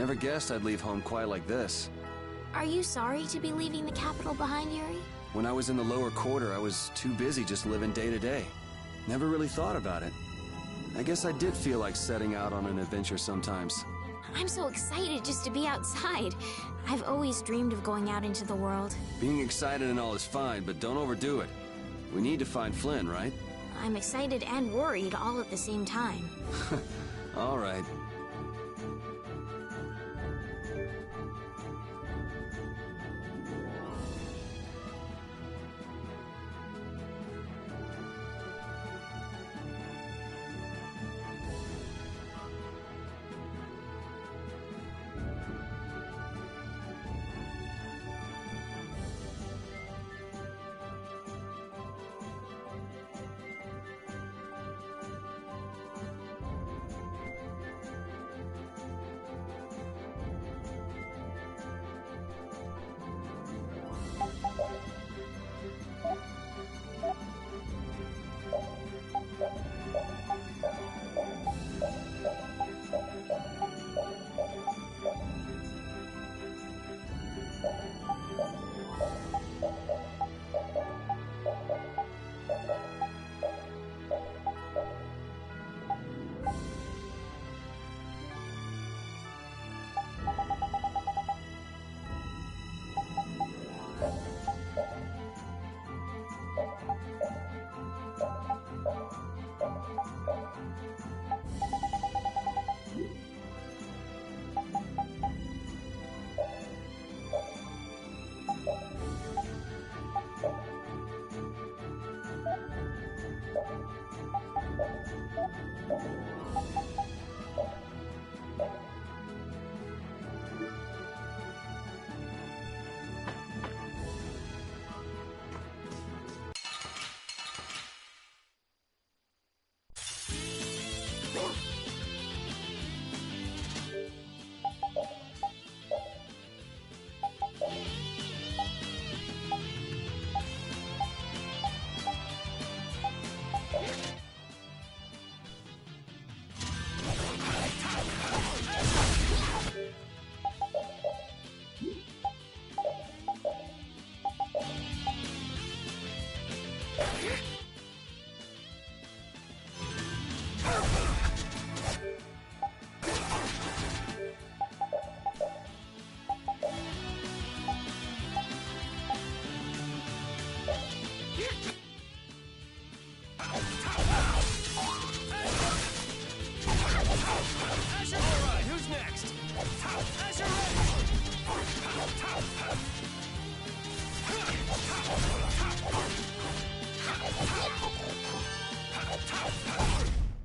Never guessed I'd leave home quite like this. Are you sorry to be leaving the capital behind, Yuri? When I was in the lower quarter, I was too busy just living day to day. Never really thought about it. I guess I did feel like setting out on an adventure sometimes. I'm so excited just to be outside. I've always dreamed of going out into the world. Being excited and all is fine, but don't overdo it. We need to find Flynn, right? I'm excited and worried all at the same time. All right.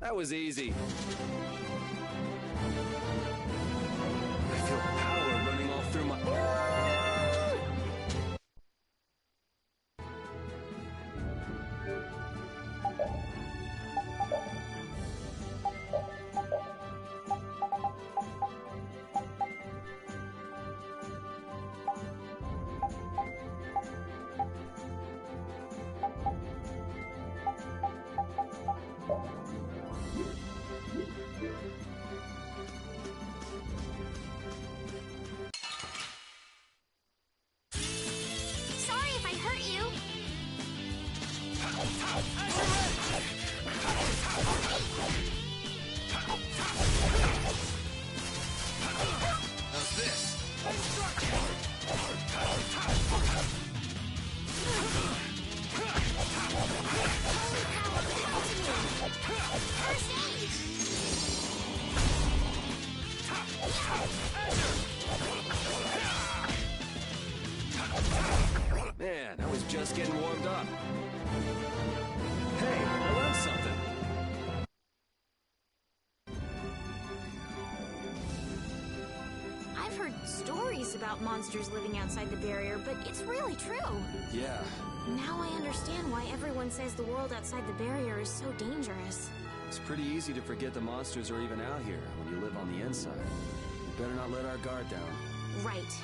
That was easy. I feel power running all through my... Sorry if I hurt you. How's this? Man, I was just getting warmed up. Hey, I learned something. I've heard stories about monsters living outside the barrier, but it's really true. Yeah, Now I understand why everyone says the world outside the barrier is so dangerous. it's pretty easy to forget the monsters are even out here when you live on the inside. We better not let our guard down. Right.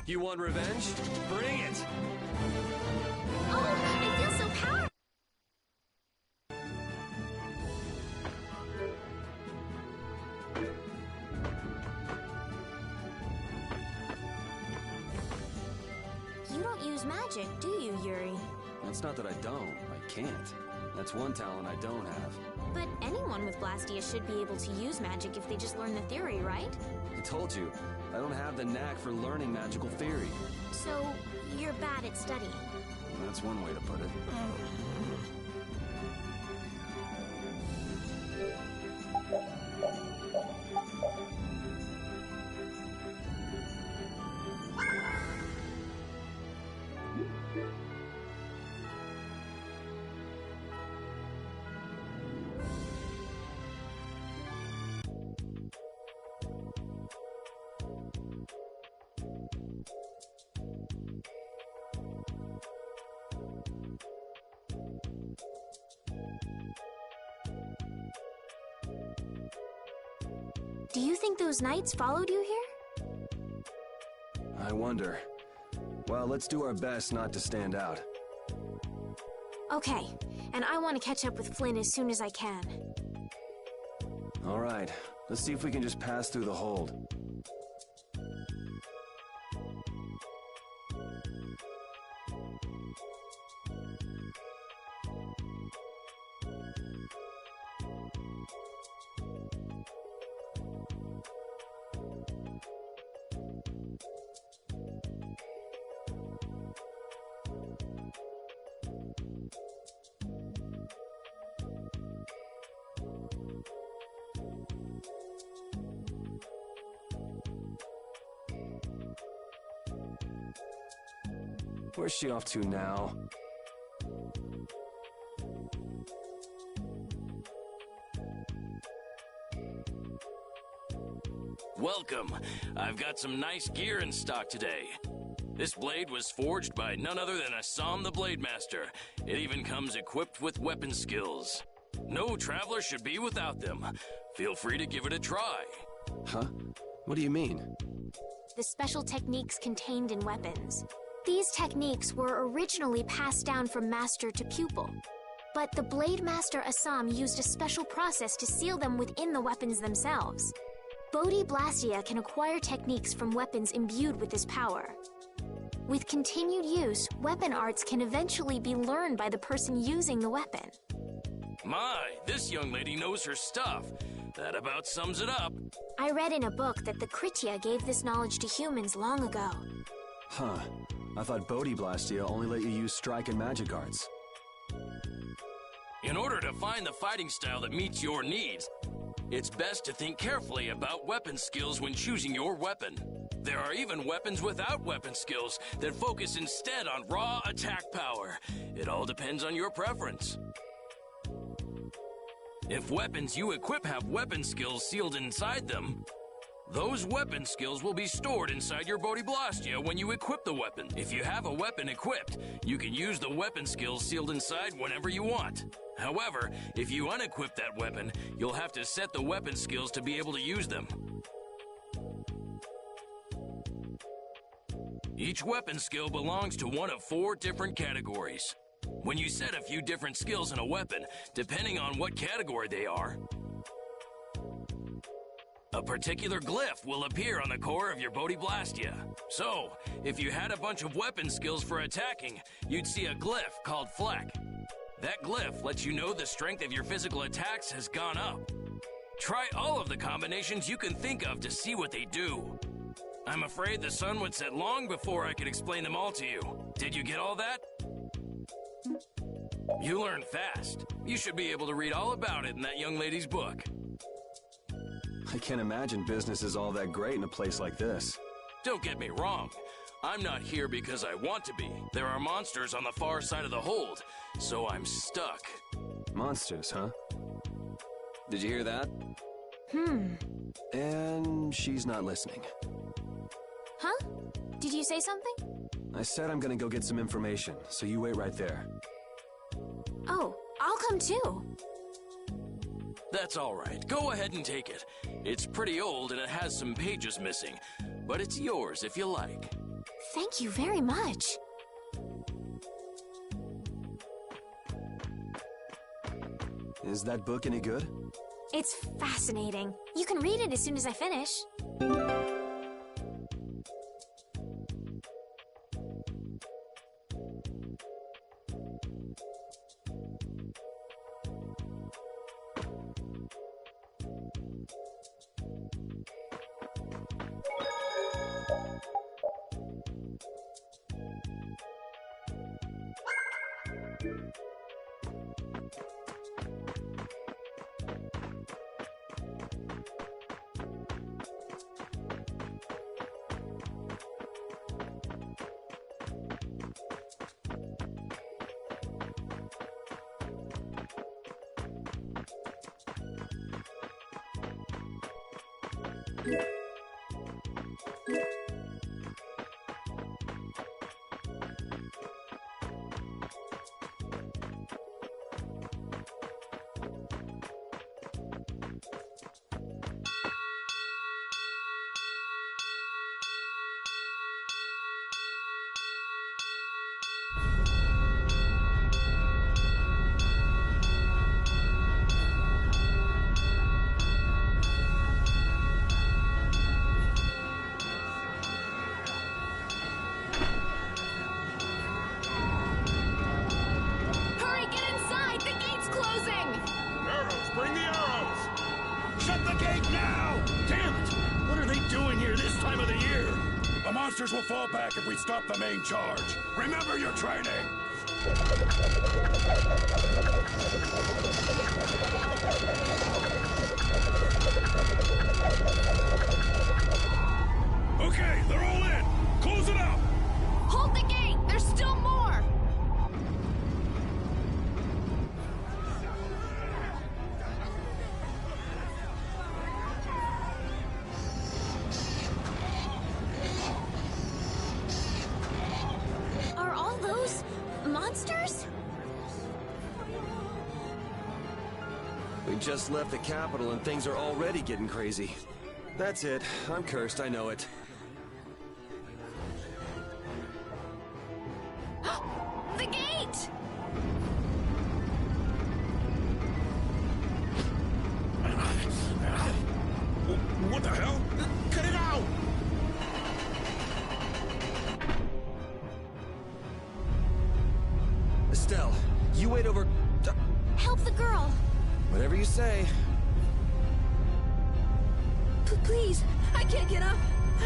You want revenge? Bring it! Oh, it feels so powerful! You don't use magic, do you, Yuri? It's not that I don't. I can't. That's one talent I don't have. But anyone with Blastia should be able to use magic if they just learn the theory, right? I told you, I don't have the knack for learning magical theory. So, you're bad at studying. That's one way to put it. Do you think those knights followed you here? I wonder. Well, let's do our best not to stand out. Okay, and I want to catch up with Flynn as soon as I can. All right, let's see if we can just pass through the hold. Where's she off to now? Welcome. I've got some nice gear in stock today. This blade was forged by none other than Assam the Blade Master. It even comes equipped with weapon skills. No traveler should be without them. Feel free to give it a try. Huh? What do you mean? The special techniques contained in weapons. These techniques were originally passed down from master to pupil. But the Blade Master Assam used a special process to seal them within the weapons themselves. Bodhi Blastia can acquire techniques from weapons imbued with this power. With continued use, weapon arts can eventually be learned by the person using the weapon. My, this young lady knows her stuff. That about sums it up. I read in a book that the Kritya gave this knowledge to humans long ago. Huh. I thought Bodhi Blastia only let you use strike and magic arts. In order to find the fighting style that meets your needs, it's best to think carefully about weapon skills when choosing your weapon. There are even weapons without weapon skills that focus instead on raw attack power. It all depends on your preference. If weapons you equip have weapon skills sealed inside them, those weapon skills will be stored inside your Bodhi Blastia when you equip the weapon. If you have a weapon equipped, you can use the weapon skills sealed inside whenever you want. However, if you unequip that weapon, you'll have to set the weapon skills to be able to use them. Each weapon skill belongs to one of 4 different categories. When you set a few different skills in a weapon, depending on what category they are, a particular glyph will appear on the core of your Bodhi Blastia. So, if you had a bunch of weapon skills for attacking, you'd see a glyph called Fleck. That glyph lets you know the strength of your physical attacks has gone up. Try all of the combinations you can think of to see what they do. I'm afraid the sun would set long before I could explain them all to you. Did you get all that? You learn fast. You should be able to read all about it in that young lady's book. I can't imagine business is all that great in a place like this. Don't get me wrong. I'm not here because I want to be. There are monsters on the far side of the hold, so I'm stuck. Monsters, huh? Did you hear that? And she's not listening. Huh? Did you say something? I said I'm gonna go get some information, so you wait right there. Oh, I'll come too. That's all right. Go ahead and take it. It's pretty old and it has some pages missing, but it's yours if you like. Thank you very much. Is that book any good? It's fascinating. You can read it as soon as I finish. Will fall back if we stop the main charge. Remember your training! Okay, they're all in! Close it up! Hold the gate! There's still more! Monsters? We just left the capital and things are already getting crazy. That's it. I'm cursed, I know it. The gate! What the hell? Cut it out! Estelle, you wait over... Help the girl! Whatever you say. Please, I can't get up.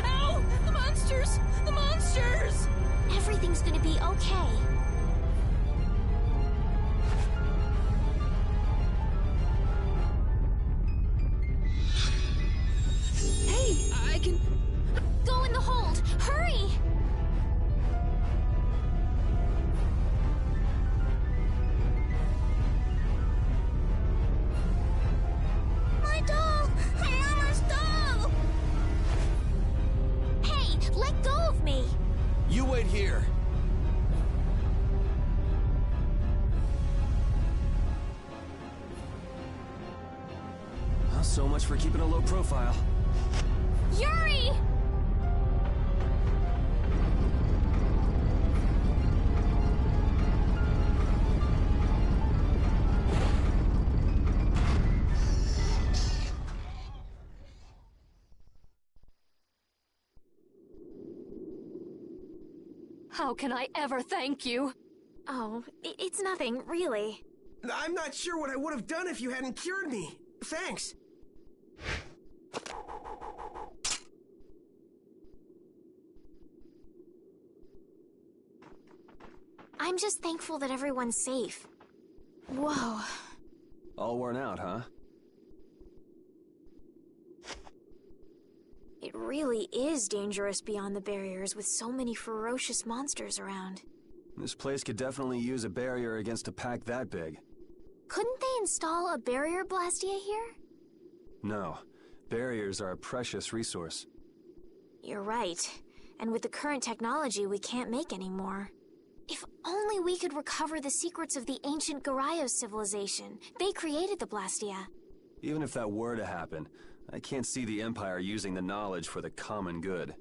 Ow! The monsters! The monsters! Everything's gonna be okay. Hey, I can... Go in the hold! Hurry! My doll! Mama's doll! Hey, let go of me! You wait here. Well, so much for keeping a low profile. Yuri! How can I ever thank you? Oh, it's nothing, really. I'm not sure what I would have done if you hadn't cured me. Thanks. I'm just thankful that everyone's safe. Whoa. All worn out, huh? It really is dangerous beyond the barriers with so many ferocious monsters around. This place could definitely use a barrier against a pack that big. Couldn't they install a barrier blastia here? No. Barriers are a precious resource. You're right. And with the current technology, we can't make any more. If only we could recover the secrets of the ancient Garayos civilization. They created the blastia. Even if that were to happen, I can't see the Empire using the knowledge for the common good.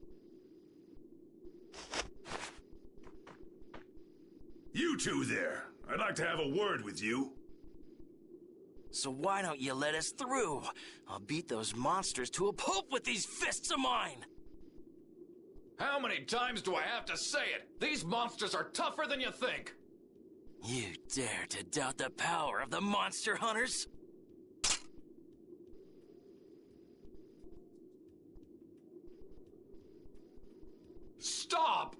You two there. I'd like to have a word with you. So why don't you let us through? I'll beat those monsters to a pulp with these fists of mine! How many times do I have to say it? These monsters are tougher than you think! You dare to doubt the power of the monster hunters? Stop!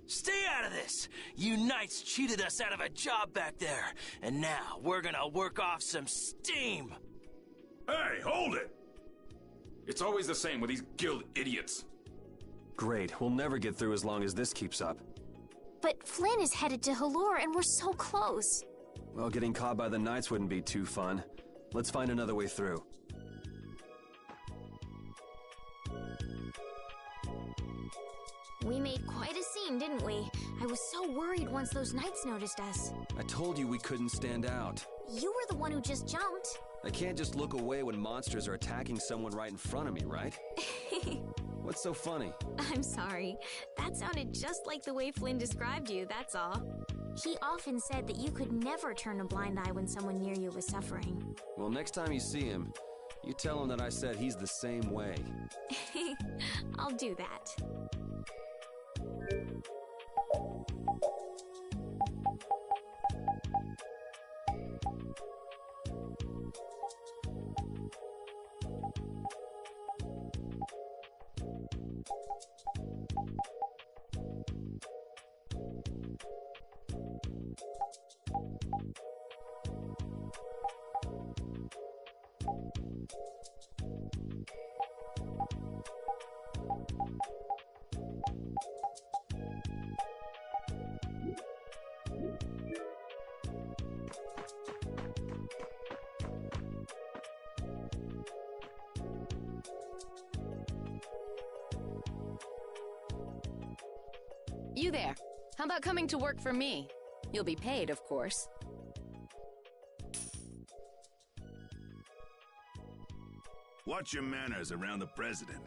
Stay out of this! You knights cheated us out of a job back there, and now we're gonna work off some steam! Hey, hold it! It's always the same with these guild idiots. Great, we'll never get through as long as this keeps up. But Flynn is headed to Halor and we're so close. Well, getting caught by the Knights wouldn't be too fun. Let's find another way through. We made quite a scene, didn't we? I was so worried once those Knights noticed us. I told you we couldn't stand out. You were the one who just jumped. I can't just look away when monsters are attacking someone right in front of me, right? What's so funny? I'm sorry. That sounded just like the way Flynn described you, that's all. He often said that you could never turn a blind eye when someone near you was suffering. Well, next time you see him, you tell him that I said he's the same way. I'll do that. You there. How about coming to work for me? You'll be paid, of course. Watch your manners around the president.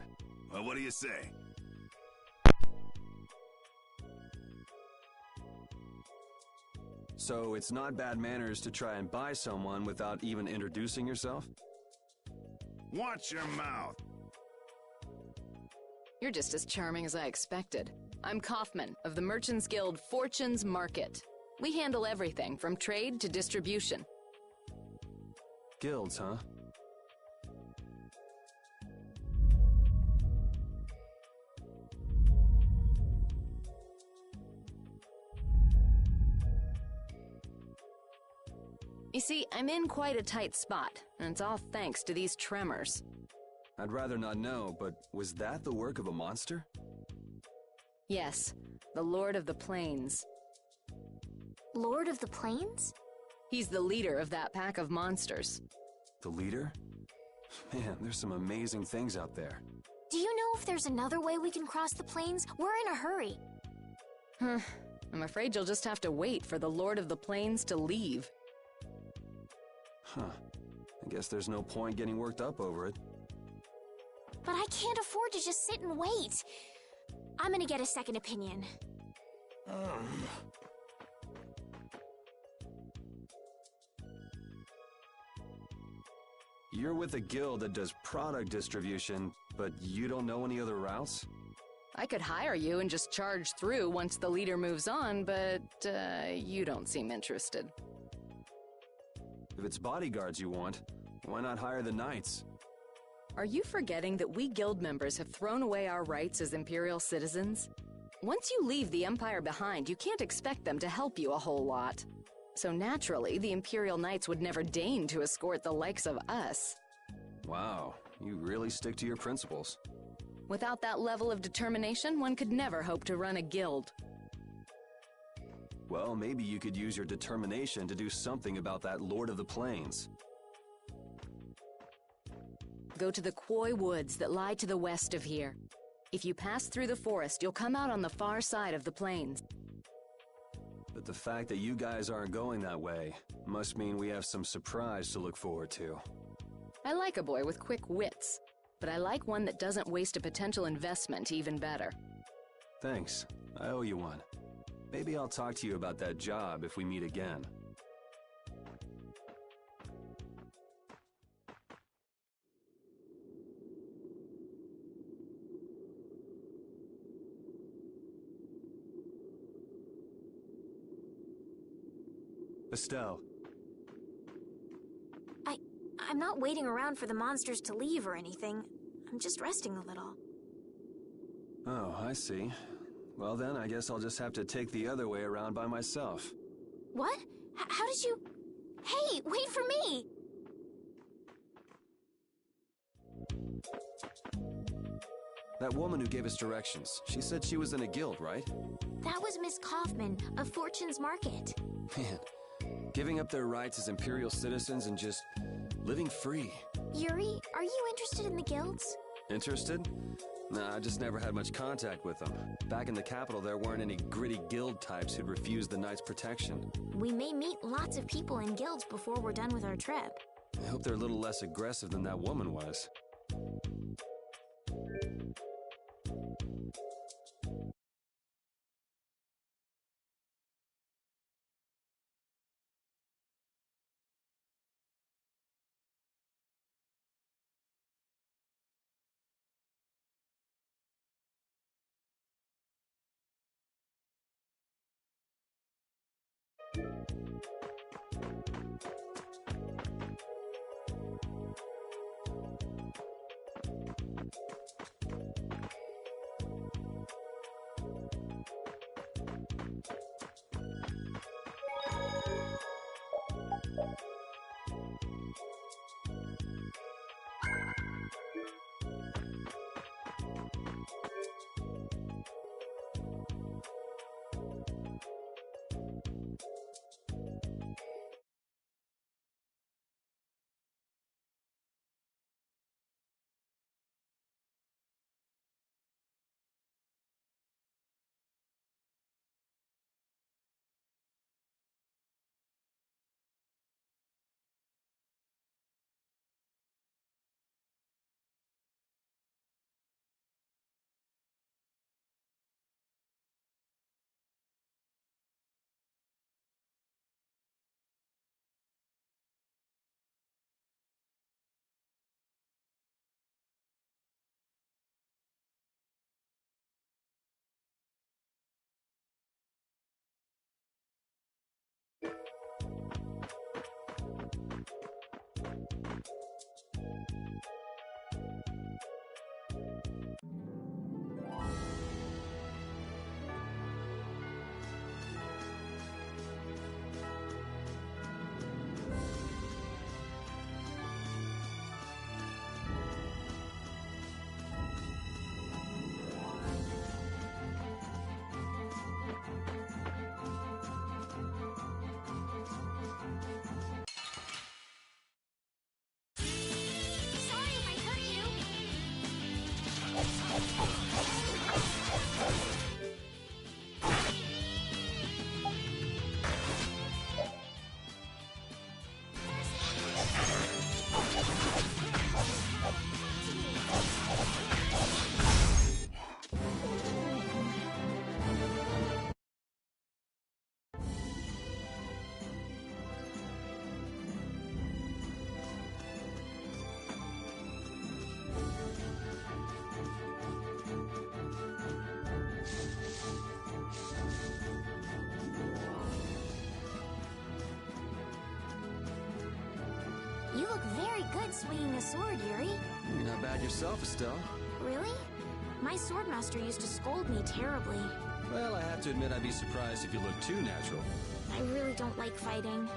Well, what do you say? So it's not bad manners to try and buy someone without even introducing yourself? Watch your mouth. You're just as charming as I expected. I'm Kaufman of the Merchants Guild Fortune's Market. We handle everything from trade to distribution. Guilds, huh? You see, I'm in quite a tight spot, and it's all thanks to these tremors. I'd rather not know, but was that the work of a monster? Yes, the Lord of the Plains. Lord of the Plains? He's the leader of that pack of monsters. The leader? Man, there's some amazing things out there. Do you know if there's another way we can cross the plains? We're in a hurry. I'm afraid you'll just have to wait for the Lord of the Plains to leave. Huh. I guess there's no point getting worked up over it. But I can't afford to just sit and wait. I'm gonna get a second opinion. You're with a guild that does product distribution, but you don't know any other routes? I could hire you and just charge through once the leader moves on, but you don't seem interested. If it's bodyguards you want, why not hire the knights? Are you forgetting that we guild members have thrown away our rights as Imperial citizens? Once you leave the Empire behind, you can't expect them to help you a whole lot. So naturally, the Imperial Knights would never deign to escort the likes of us. Wow, you really stick to your principles. Without that level of determination, one could never hope to run a guild. Well, maybe you could use your determination to do something about that Lord of the Plains. Go to the Koi Woods that lie to the west of here. If you pass through the forest, you'll come out on the far side of the plains. But the fact that you guys aren't going that way must mean we have some surprise to look forward to. I like a boy with quick wits. but I like one that doesn't waste a potential investment even better. Thanks. I owe you one. Maybe I'll talk to you about that job if we meet again. Estelle. I'm not waiting around for the monsters to leave or anything. I'm just resting a little. Oh, I see. Well then, I guess I'll just have to take the other way around by myself. What? How did you... Hey, wait for me! That woman who gave us directions, she said she was in a guild, right? That was Miss Kaufman of Fortune's Market. Man, giving up their rights as Imperial citizens and just living free. Yuri, are you interested in the guilds? Interested? Nah, I just never had much contact with them. Back in the capital, there weren't any gritty guild types who'd refuse the Knight's protection. We may meet lots of people in guilds before we're done with our trip. I hope they're a little less aggressive than that woman was. Sorry if I hurt You look very good swinging a sword, Yuri. You're not bad yourself, Estelle. Really? My swordmaster used to scold me terribly. Well, I have to admit I'd be surprised if you looked too natural. I really don't like fighting.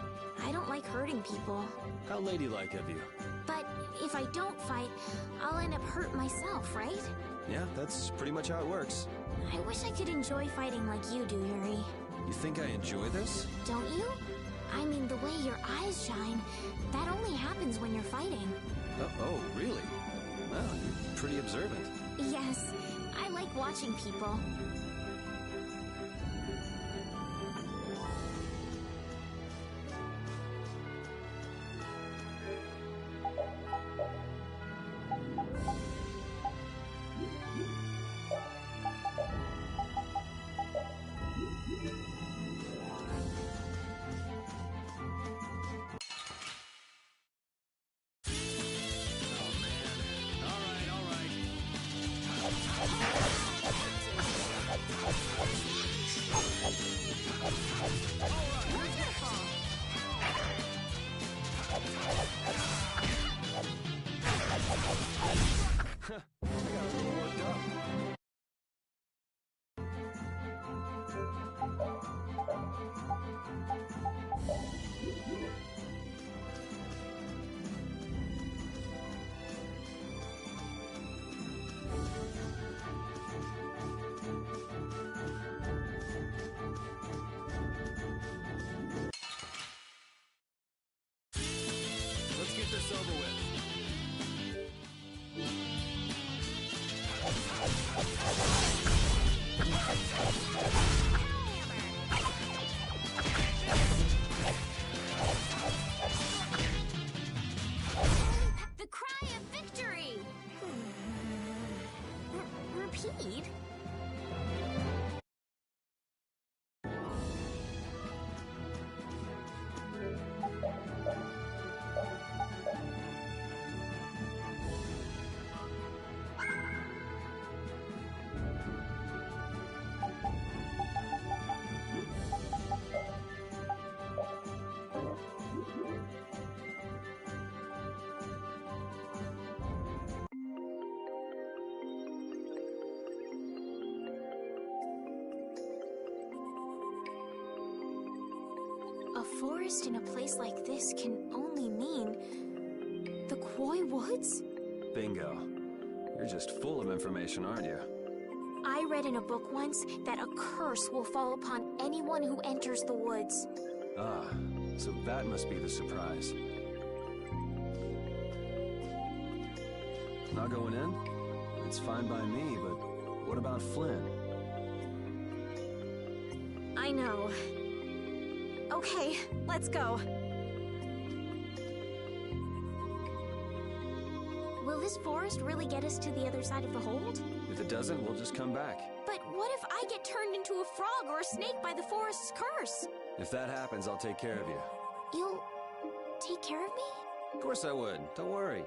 I don't like hurting people. How ladylike of you. But if I don't fight, I'll end up hurt myself, right? Yeah, that's pretty much how it works. I wish I could enjoy fighting like you do, Yuri. You think I enjoy this? Don't you? I mean, the way your eyes shine, that only happens when you're fighting. Oh, really? Well, you're pretty observant. Yes, I like watching people. this over with. The cry of victory! Repeat? A forest in a place like this can only mean the Koi Woods? Bingo. You're just full of information, aren't you? I read in a book once that a curse will fall upon anyone who enters the woods. Ah, so that must be the surprise. Not going in? It's fine by me, but what about Flynn? I know. Okay, let's go. Will this forest really get us to the other side of the hold? If it doesn't, we'll just come back. But what if I get turned into a frog or a snake by the forest's curse? If that happens, I'll take care of you. You'll take care of me? Of course I would. Don't worry.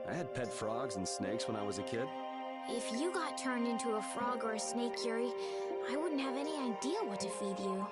I had pet frogs and snakes when I was a kid. If you got turned into a frog or a snake, Yuri, I wouldn't have any idea what to feed you.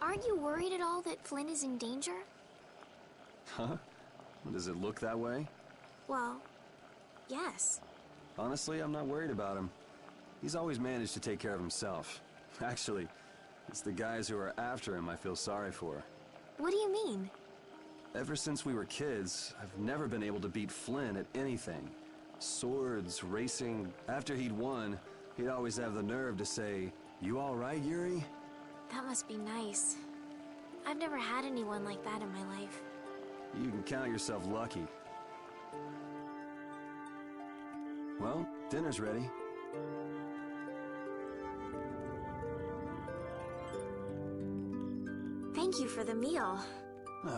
Aren't you worried at all that Flynn is in danger? Huh? Does it look that way? Well, yes. Honestly, I'm not worried about him. He's always managed to take care of himself. Actually, it's the guys who are after him I feel sorry for. What do you mean? Ever since we were kids, I've never been able to beat Flynn at anything. Swords, racing. After he'd won, he'd always have the nerve to say, "You all right, Yuri?" That must be nice. I've never had anyone like that in my life. You can count yourself lucky. Well, dinner's ready. Thank you for the meal.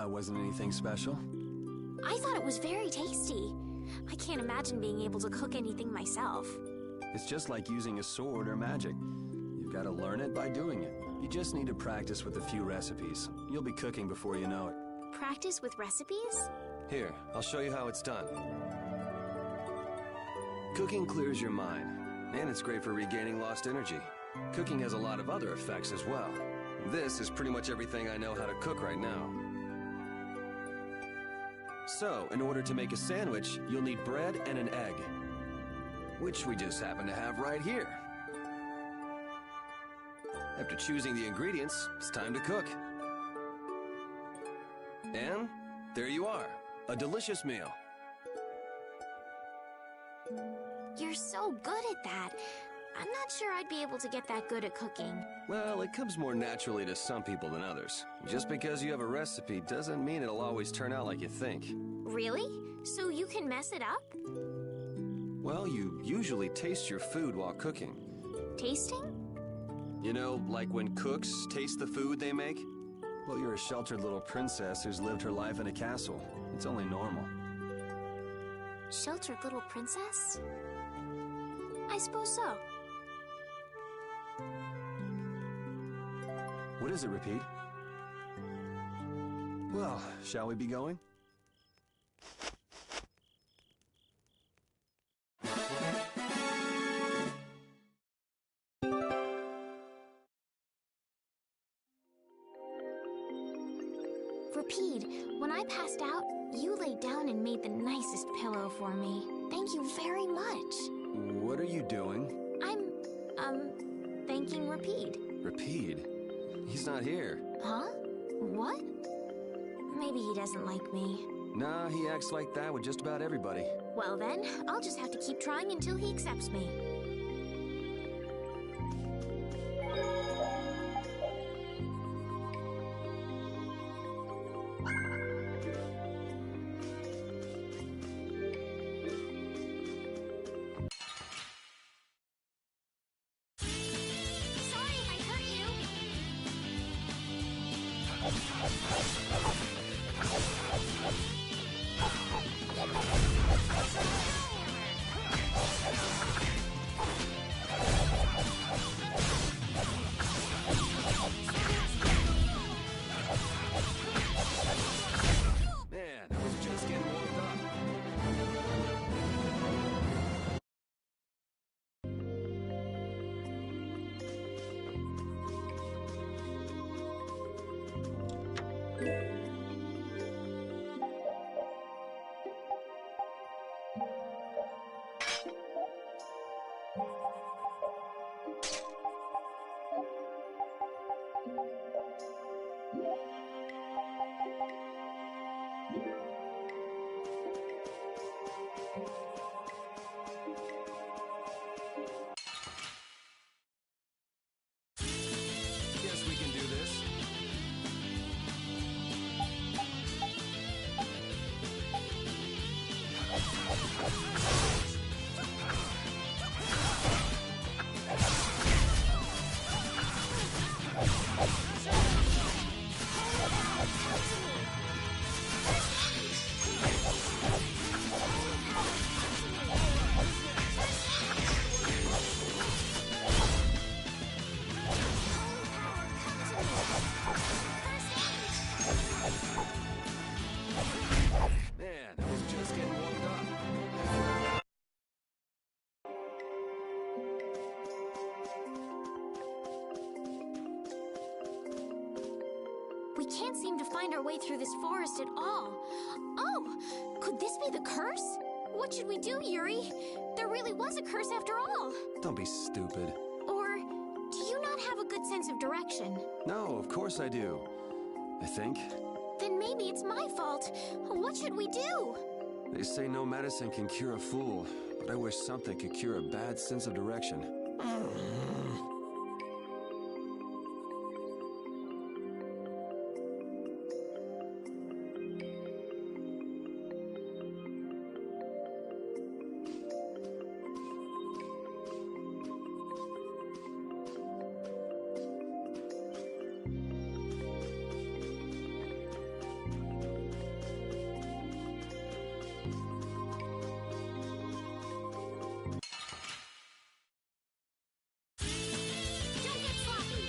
Wasn't anything special. I thought it was very tasty. I can't imagine being able to cook anything myself. It's just like using a sword or magic. You've got to learn it by doing it. You just need to practice with a few recipes. You'll be cooking before you know it. Practice with recipes? Here, I'll show you how it's done. Cooking clears your mind, and it's great for regaining lost energy. Cooking has a lot of other effects as well. This is pretty much everything I know how to cook right now. So, in order to make a sandwich, you'll need bread and an egg, which we just happen to have right here. After choosing the ingredients, it's time to cook. And there you are, a delicious meal. You're so good at that. I'm not sure I'd be able to get that good at cooking. Well, it comes more naturally to some people than others. Just because you have a recipe doesn't mean it'll always turn out like you think. Really? So you can mess it up? Well, you usually taste your food while cooking. Tasting? You know, like when cooks taste the food they make? Well, you're a sheltered little princess who's lived her life in a castle. It's only normal. Sheltered little princess? I suppose so. What is it, Repeat? Well, shall we be going? Repeat, when I passed out, you laid down and made the nicest pillow for me. Thank you very much. What are you doing? I'm, thanking Repeat. Repeat? He's not here. Huh? What? Maybe he doesn't like me. Nah, he acts like that with just about everybody. Well then, I'll just have to keep trying until he accepts me. Sorry if I hurt you. We can't seem to find our way through this forest at all. Oh, could this be the curse? What should we do, Yuri? There really was a curse after all. Don't be stupid. Or do you not have a good sense of direction? No, of course I do. I think. Then maybe it's my fault. What should we do? They say no medicine can cure a fool, but I wish something could cure a bad sense of direction. Don't get sloppy.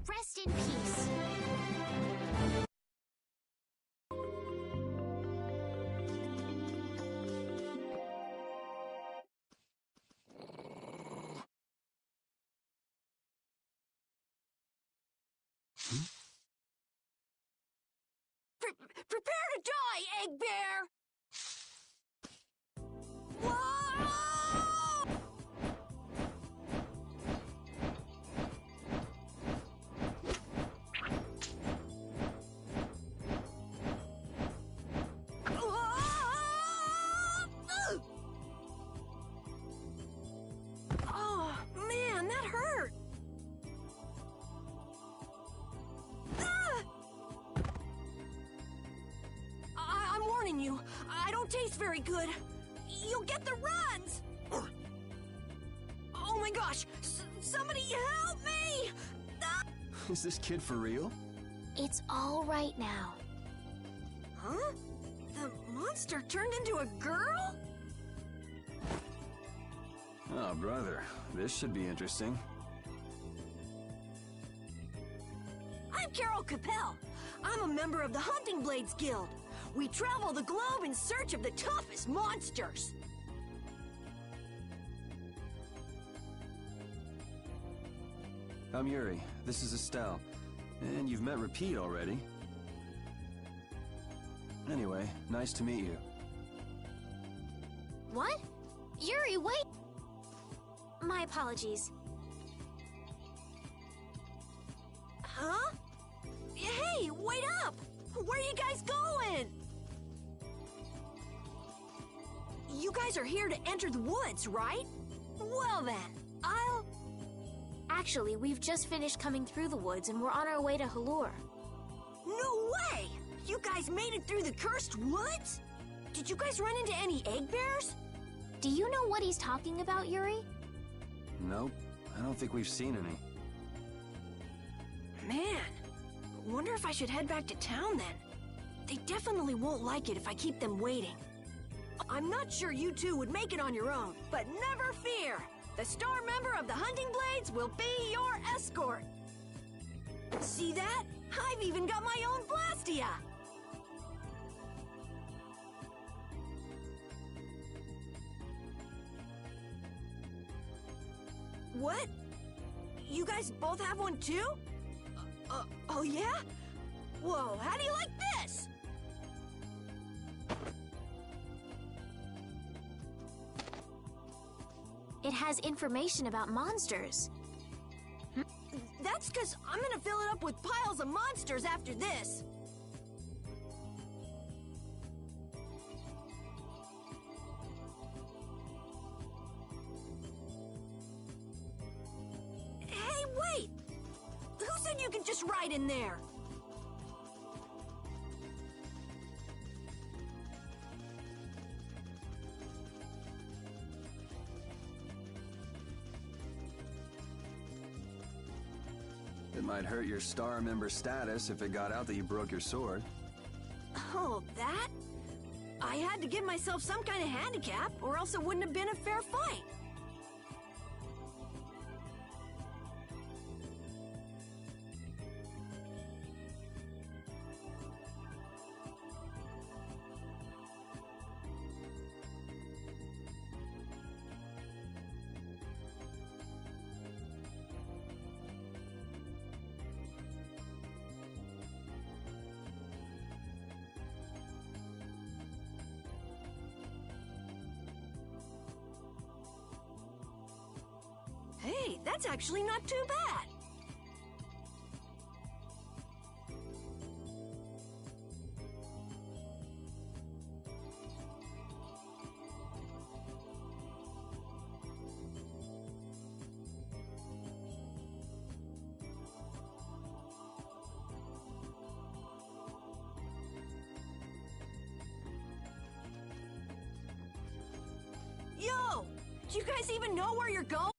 Rest in peace. Prepare to die, Egg Bear! Whoa! Oh, man, that hurt! Ah! I'm warning you, I don't taste very good. You'll get the runs! Oh my gosh! Somebody help me! Ah! Is this kid for real? It's all right now. Huh? The monster turned into a girl? Oh, brother. This should be interesting. I'm Carol Capel. I'm a member of the Hunting Blades Guild. We travel the globe in search of the toughest monsters. I'm Yuri. This is Estelle. And you've met Repeat already. Anyway, nice to meet you. What? Yuri, wait! My apologies. Huh? Hey, wait up! Where are you guys going? You guys are here to enter the woods, right? Well then, Actually, we've just finished coming through the woods and we're on our way to Halur. No way! You guys made it through the cursed woods? Did you guys run into any egg bears? Do you know what he's talking about, Yuri? Nope. I don't think we've seen any. Man, wonder if I should head back to town then. They definitely won't like it if I keep them waiting. I'm not sure you two would make it on your own, but never fear! The star member of the Hunting Blades will be your escort! See that? I've even got my own Blastia! What? You guys both have one too? Oh yeah? Whoa, how do you like this? It has information about monsters. That's because I'm gonna fill it up with piles of monsters after this. Hey, wait! Who said you could just ride in there? It might hurt your star member status if it got out that you broke your sword. Oh, that? I had to give myself some kind of handicap, or else it wouldn't have been a fair fight. Hey, that's actually not too bad. Yo! Do you guys even know where you're going?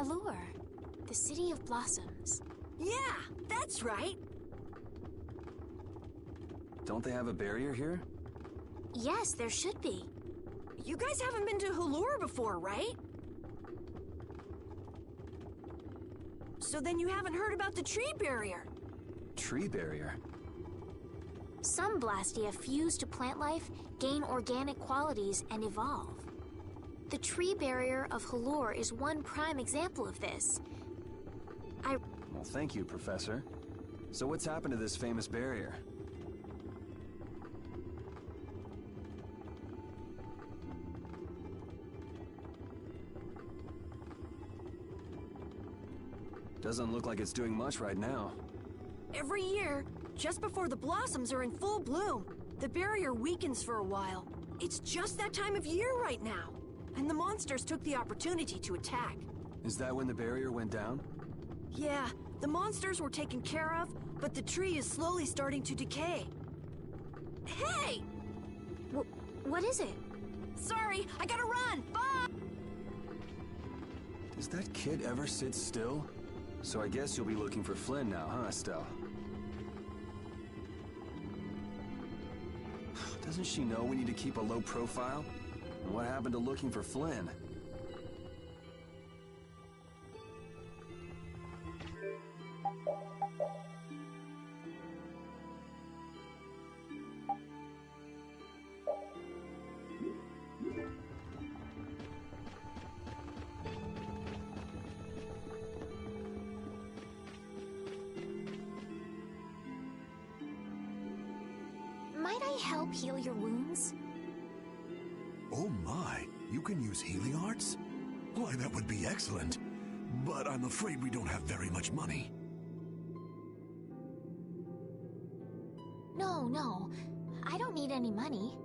Halure, the city of blossoms. Yeah, that's right. Don't they have a barrier here? Yes, there should be. You guys haven't been to Halure before, right? So then you haven't heard about the tree barrier. Tree barrier? Some Blastia fuse to plant life, gain organic qualities, and evolve. The tree barrier of Halure is one prime example of this. Well, thank you, Professor. So what's happened to this famous barrier? Doesn't look like it's doing much right now. Every year, just before the blossoms are in full bloom, the barrier weakens for a while. It's just that time of year right now. And the monsters took the opportunity to attack. Is that when the barrier went down? Yeah, the monsters were taken care of, but the tree is slowly starting to decay. Hey! What is it? Sorry, I gotta run! Bye! Does that kid ever sit still? So I guess you'll be looking for Flynn now, huh, Estelle? Doesn't she know we need to keep a low profile? And what happened to looking for Flynn? Might I help heal your wounds? Oh my, you can use healing arts? Why, that would be excellent. But I'm afraid we don't have very much money. No. I don't need any money.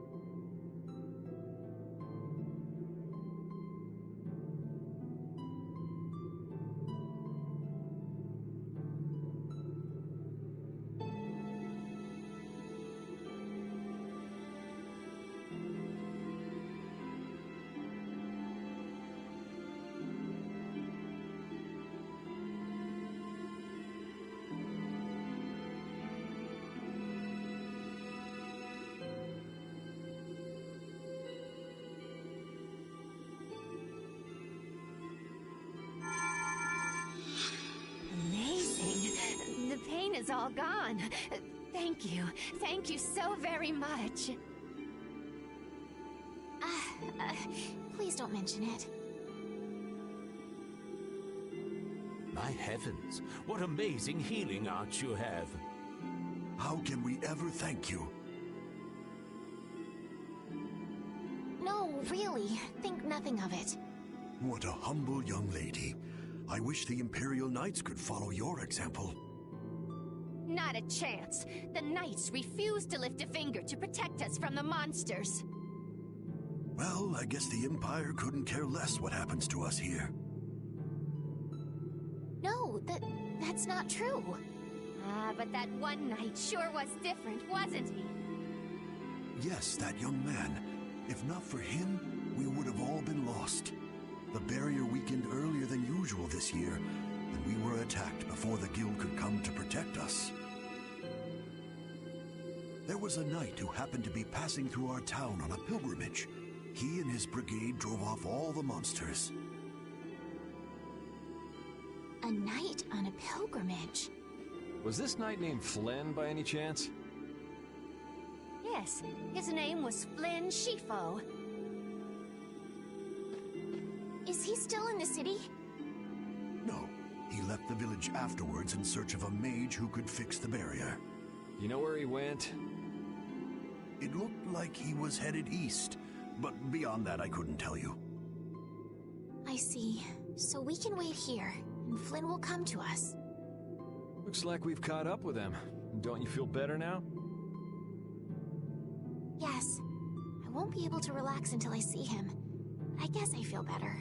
Is all gone. Thank you. Thank you so very much. Please don't mention it. My heavens, what amazing healing arts you have. How can we ever thank you? No, really. Think nothing of it. What a humble young lady. I wish the Imperial Knights could follow your example. Not a chance. The Knights refuse to lift a finger to protect us from the monsters. Well, I guess the Empire couldn't care less what happens to us here. No, that's not true. But that one Knight sure was different, wasn't he? Yes, that young man. If not for him, we would have all been lost. The barrier weakened earlier than usual this year, and we were attacked before the guild could come to protect us. There was a knight who happened to be passing through our town on a pilgrimage. He and his brigade drove off all the monsters. A knight on a pilgrimage? Was this knight named Flynn by any chance? Yes, his name was Flynn Shifo. Is he still in the city? No, he left the village afterwards in search of a mage who could fix the barrier. You know where he went? It looked like he was headed east, but beyond that I couldn't tell you. I see. So we can wait here, and Flynn will come to us. Looks like we've caught up with him. Don't you feel better now? Yes. I won't be able to relax until I see him. I guess I feel better.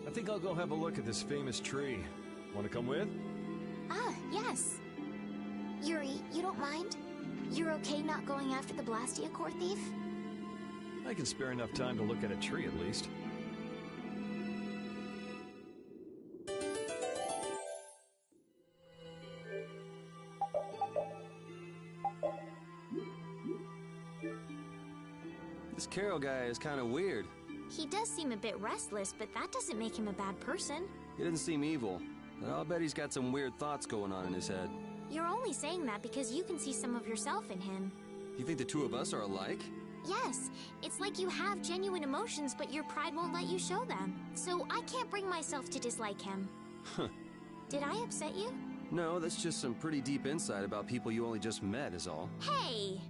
I think I'll go have a look at this famous tree. Want to come with? Yes. Yuri, you don't mind? You're okay not going after the Blastia core thief? I can spare enough time to look at a tree at least. This Carol guy is kind of weird. He does seem a bit restless, but that doesn't make him a bad person. He doesn't seem evil, but I'll bet he's got some weird thoughts going on in his head. You're only saying that because you can see some of yourself in him. You think the two of us are alike? Yes, it's like you have genuine emotions, but your pride won't let you show them. So I can't bring myself to dislike him. Huh. Did I upset you? No, that's just some pretty deep insight about people you only just met is all. Hey!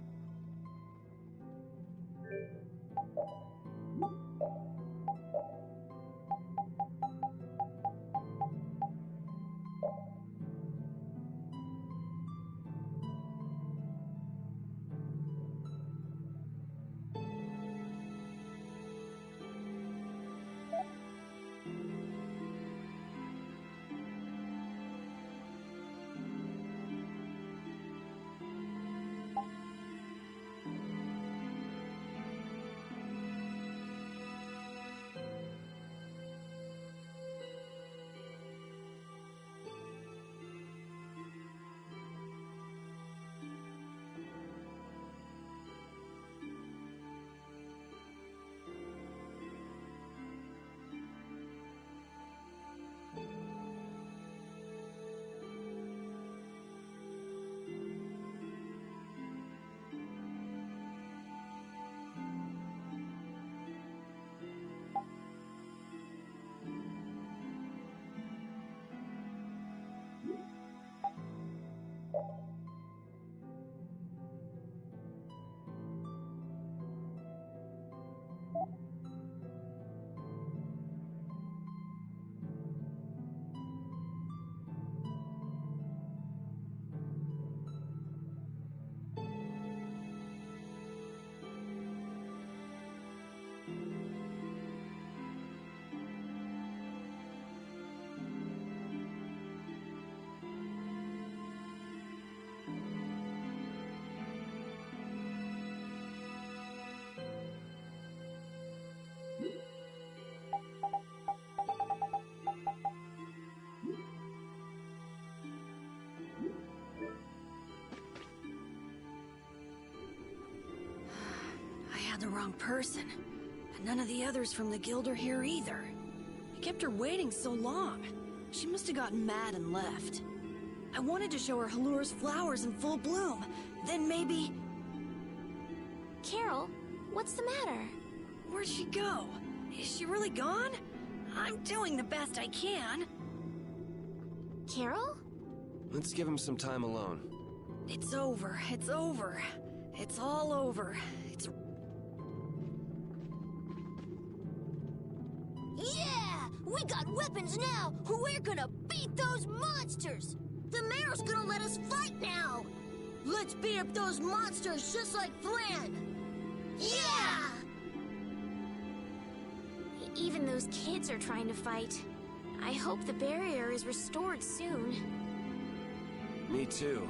The wrong person. And none of the others from the guild are here either. I kept her waiting so long. She must have gotten mad and left. I wanted to show her Halur's flowers in full bloom. Then maybe... Carol, what's the matter? Where'd she go? Is she really gone? I'm doing the best I can. Carol? Let's give him some time alone. It's over. It's over. It's all over. It's... Yeah! We got weapons now! We're gonna beat those monsters! The mayor's gonna let us fight now! Let's beat up those monsters just like Flan! Yeah! Even those kids are trying to fight. I hope the barrier is restored soon. Me too.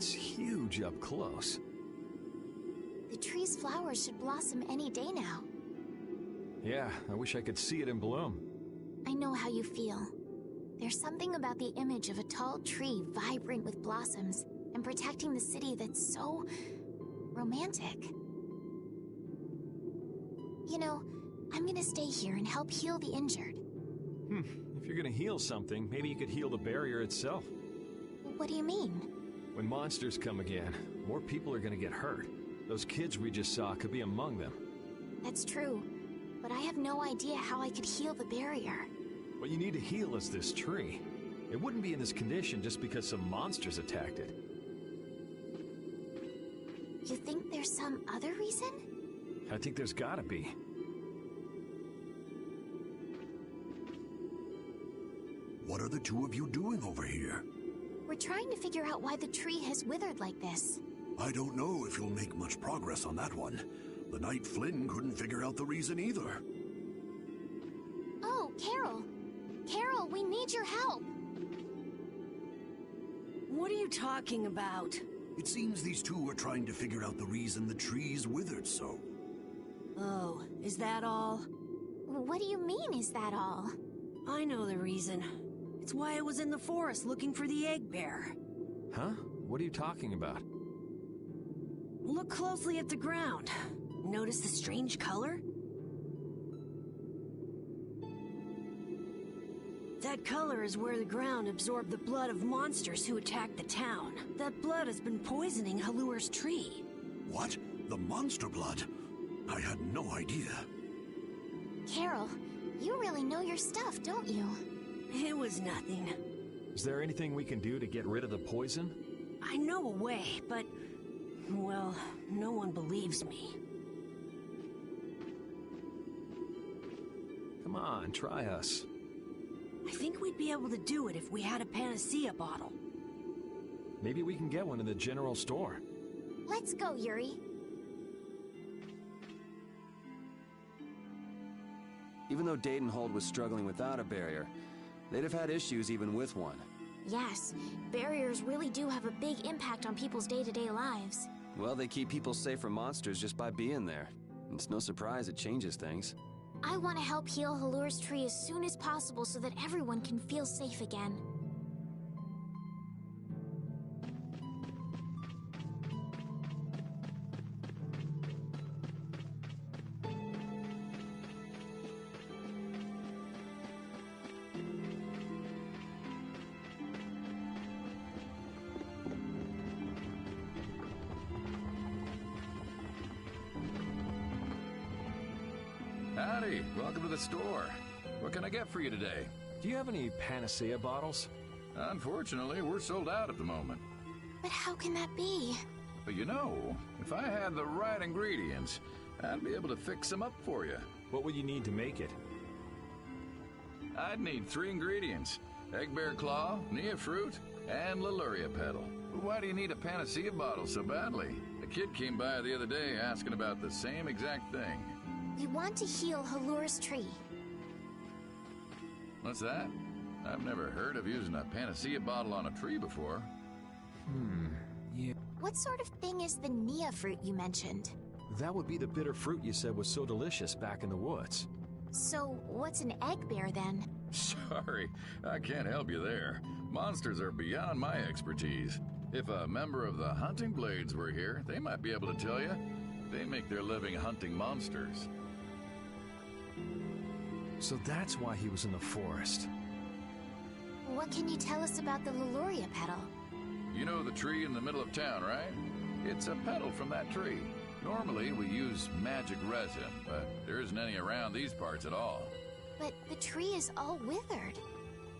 It's huge up close. The tree's flowers should blossom any day now. Yeah, I wish I could see it in bloom. I know how you feel. There's something about the image of a tall tree vibrant with blossoms and protecting the city that's so romantic. You know, I'm gonna stay here and help heal the injured. If you're gonna heal something, maybe you could heal the barrier itself. What do you mean? When monsters come again, more people are gonna get hurt. Those kids we just saw could be among them. That's true, but I have no idea how I could heal the barrier. What you need to heal is this tree. It wouldn't be in this condition just because some monsters attacked it. You think there's some other reason? I think there's gotta be. What are the two of you doing over here? We're trying to figure out why the tree has withered like this. I don't know if you'll make much progress on that one. The night Flynn couldn't figure out the reason either. Oh, Carol! Carol, we need your help! What are you talking about? It seems these two are trying to figure out the reason the tree's withered so. Oh, is that all? What do you mean, is that all? I know the reason. It's why I was in the forest looking for the egg bear. Huh? What are you talking about? Look closely at the ground. Notice the strange color? That color is where the ground absorbed the blood of monsters who attacked the town. That blood has been poisoning Halur's tree. What? The monster blood? I had no idea. Carol, you really know your stuff, don't you? It was nothing. Is there anything we can do to get rid of the poison? I know a way, but... well, no one believes me. Come on, try us. I think we'd be able to do it if we had a panacea bottle. Maybe we can get one in the general store. Let's go, Yuri. Even though Dadenhold was struggling without a barrier, they'd have had issues even with one. Yes, barriers really do have a big impact on people's day-to-day lives. Well, they keep people safe from monsters just by being there. It's no surprise it changes things. I want to help heal Halur's tree as soon as possible so that everyone can feel safe again. Howdy, welcome to the store. What can I get for you today? Do you have any panacea bottles? Unfortunately, we're sold out at the moment. But how can that be? But you know, if I had the right ingredients, I'd be able to fix them up for you. What would you need to make it? I'd need 3 ingredients. Egg bear claw, Nia fruit, and Leluria petal. But why do you need a panacea bottle so badly? A kid came by the other day asking about the same exact thing. We want to heal Halur's tree. What's that? I've never heard of using a panacea bottle on a tree before. Yeah. What sort of thing is the Nia fruit you mentioned? That would be the bitter fruit you said was so delicious back in the woods. So, what's an egg bear then? Sorry, I can't help you there. Monsters are beyond my expertise. If a member of the Hunting Blades were here, they might be able to tell you. They make their living hunting monsters. So that's why he was in the forest. What can you tell us about the Leluria petal? You know the tree in the middle of town, right? It's a petal from that tree. Normally, we use magic resin, but there isn't any around these parts at all. But the tree is all withered.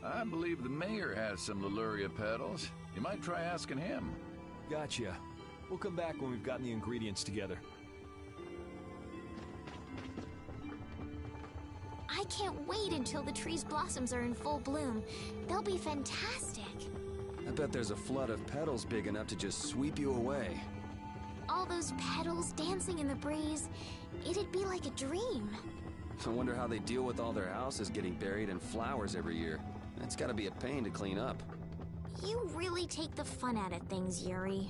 I believe the mayor has some Leluria petals. You might try asking him. Gotcha. We'll come back when we've gotten the ingredients together. I can't wait until the tree's blossoms are in full bloom. They'll be fantastic. I bet there's a flood of petals big enough to just sweep you away. All those petals dancing in the breeze, it'd be like a dream. I wonder how they deal with all their houses getting buried in flowers every year. It's gotta be a pain to clean up. You really take the fun out of things, Yuri.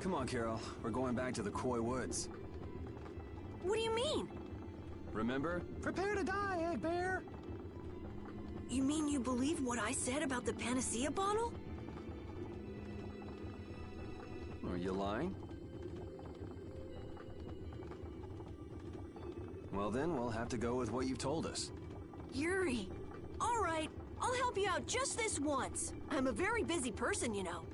Come on, Carol. We're going back to the Koi Woods. What do you mean? Remember? Prepare to die, Egg Bear! You mean you believe what I said about the panacea bottle? Are you lying? Well then, we'll have to go with what you've told us. Yuri, all right, I'll help you out just this once. I'm a very busy person, you know.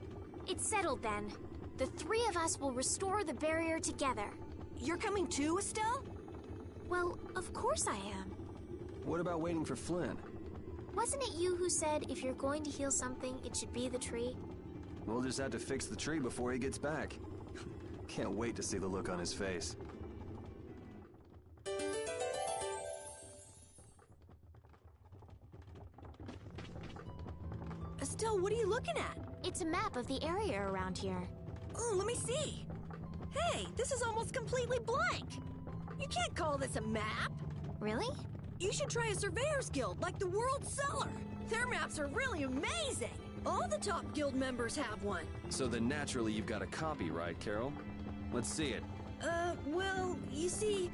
It's settled then. The three of us will restore the barrier together. You're coming too, Estelle? Well, of course I am. What about waiting for Flynn? Wasn't it you who said if you're going to heal something, it should be the tree? We'll just have to fix the tree before he gets back. Can't wait to see the look on his face. Estelle, what are you looking at? It's a map of the area around here. Oh, let me see. Hey, this is almost completely blank. You can't call this a map. Really? You should try a surveyor's guild like the World Cellar. Their maps are really amazing. All the top guild members have one. So then naturally you've got a copy, right, Carol? Let's see it. Well, you see,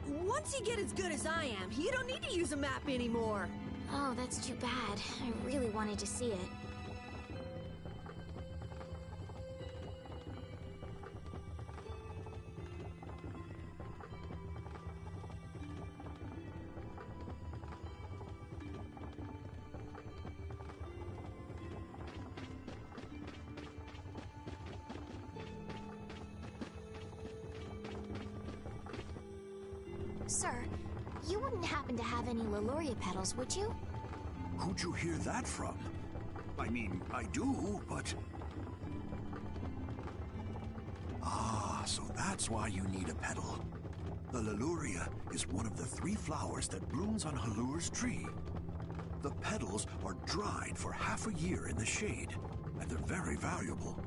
once you get as good as I am, you don't need to use a map anymore. Oh, that's too bad. I really wanted to see it. Sir, you wouldn't happen to have any Leluria petals, would you? Who'd you hear that from? I mean, I do, but... Ah, so that's why you need a petal. The Leluria is one of the 3 flowers that blooms on Halur's tree. The petals are dried for half a year in the shade, and they're very valuable.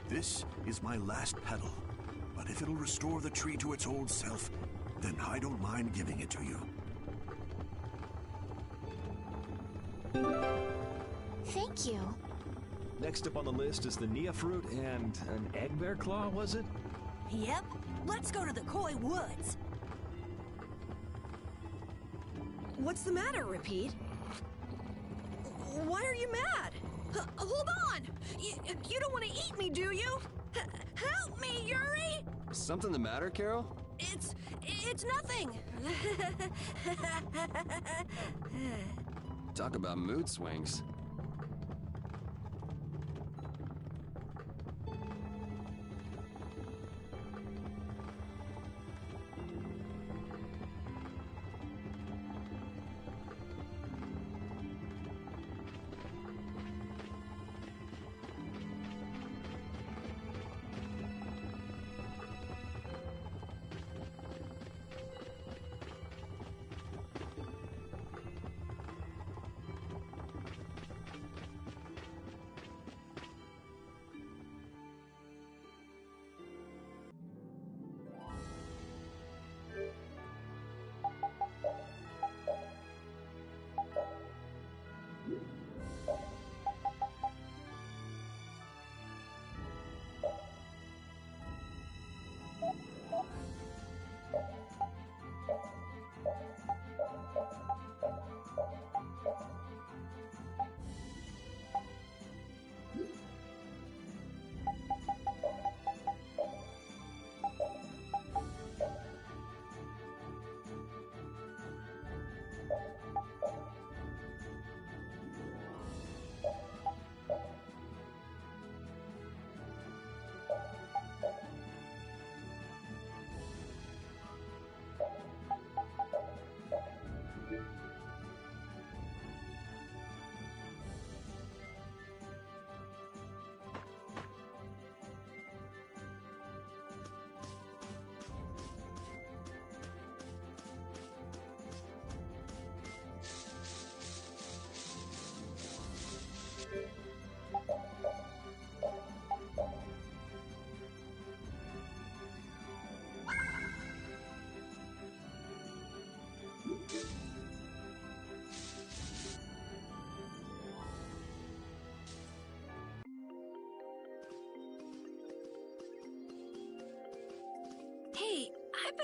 This is my last petal, but if it'll restore the tree to its old self, then I don't mind giving it to you. Thank you. Next up on the list is the Nia fruit and an egg bear claw, was it? Yep. Let's go to the Koi Woods. What's the matter, Repeat? Why are you mad? Hold on! You don't want to eat me, do you? Help me, Yuri! Something the matter, Carol? It's nothing. Talk about mood swings.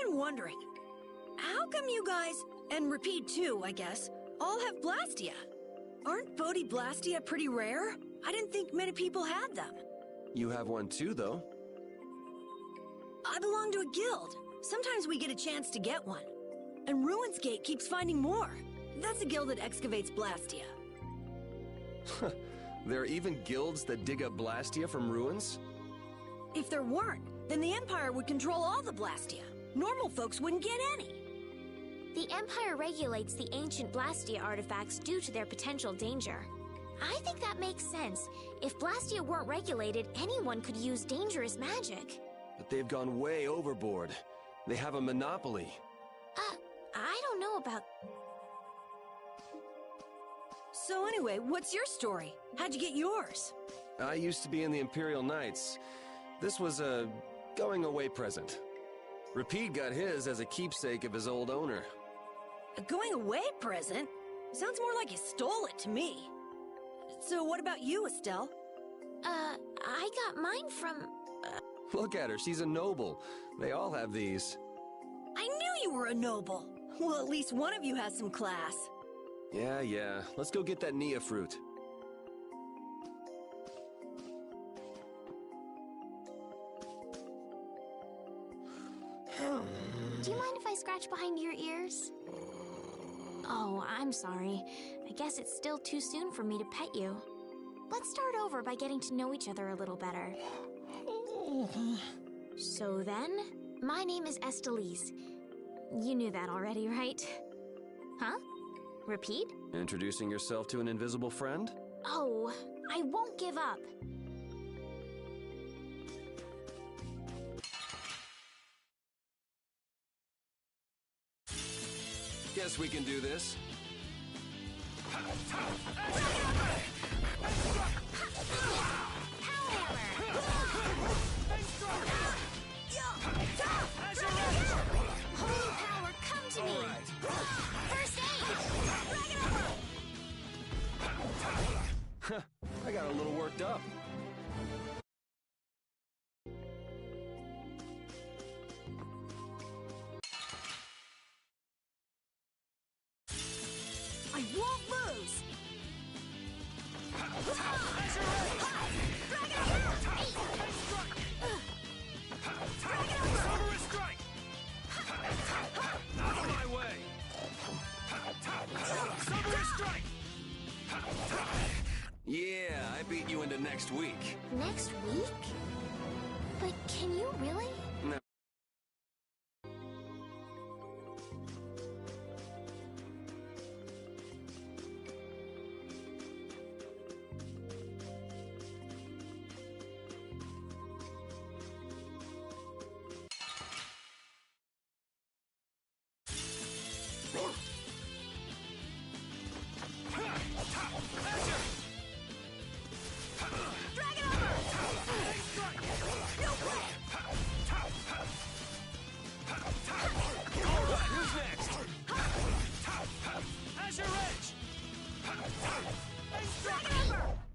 been wondering, how come you guys, and Repeat too, I guess, all have Blastia? Aren't Bodhi Blastia pretty rare? I didn't think many people had them. You have one too, though. I belong to a guild. Sometimes we get a chance to get one. And Ruins Gate keeps finding more. That's a guild that excavates Blastia. There are even guilds that dig up Blastia from ruins? If there weren't, then the Empire would control all the Blastia. Normal folks wouldn't get any. The Empire regulates the ancient Blastia artifacts due to their potential danger. I think that makes sense. If Blastia weren't regulated, anyone could use dangerous magic. But they've gone way overboard. They have a monopoly. I don't know about... So anyway, what's your story? How'd you get yours? I used to be in the Imperial Knights. This was a going-away present. Repeat got his as a keepsake of his old owner. A going-away present? Sounds more like you stole it to me. So what about you, Estelle? I got mine from... Look at her, she's a noble. They all have these. I knew you were a noble. Well, at least one of you has some class. Yeah. Let's go get that Nia fruit. Do you mind if I scratch behind your ears? Oh, I'm sorry. I guess it's still too soon for me to pet you. Let's start over by getting to know each other a little better. So then, my name is Estelise. You knew that already, right? Huh? Repeat? Introducing yourself to an invisible friend? Oh, I won't give up. Guess we can do this. Holy power, come to me! First aid! I got a little worked up. I won't lose! Out of my way! Samurai strike! Yeah, I beat you into next week. Next week? But can you really? No.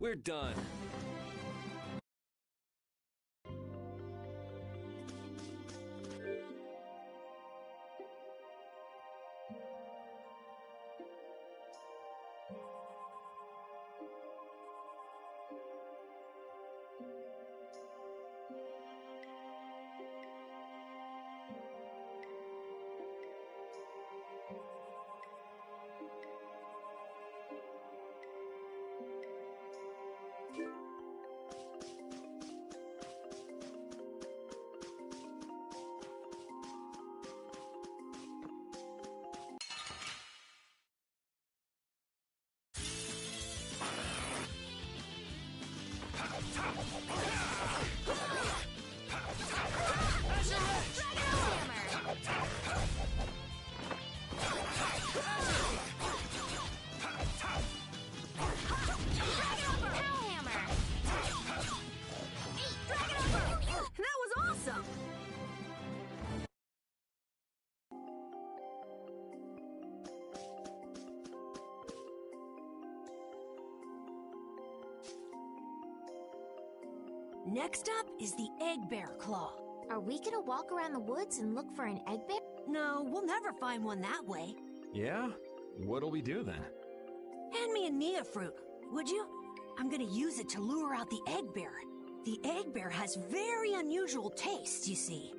We're done. Next up is the Egg Bear Claw. Are we gonna walk around the woods and look for an egg bear? No, we'll never find one that way. Yeah? What'll we do then? Hand me a Nia fruit, would you? I'm gonna use it to lure out the egg bear. The egg bear has very unusual tastes, you see.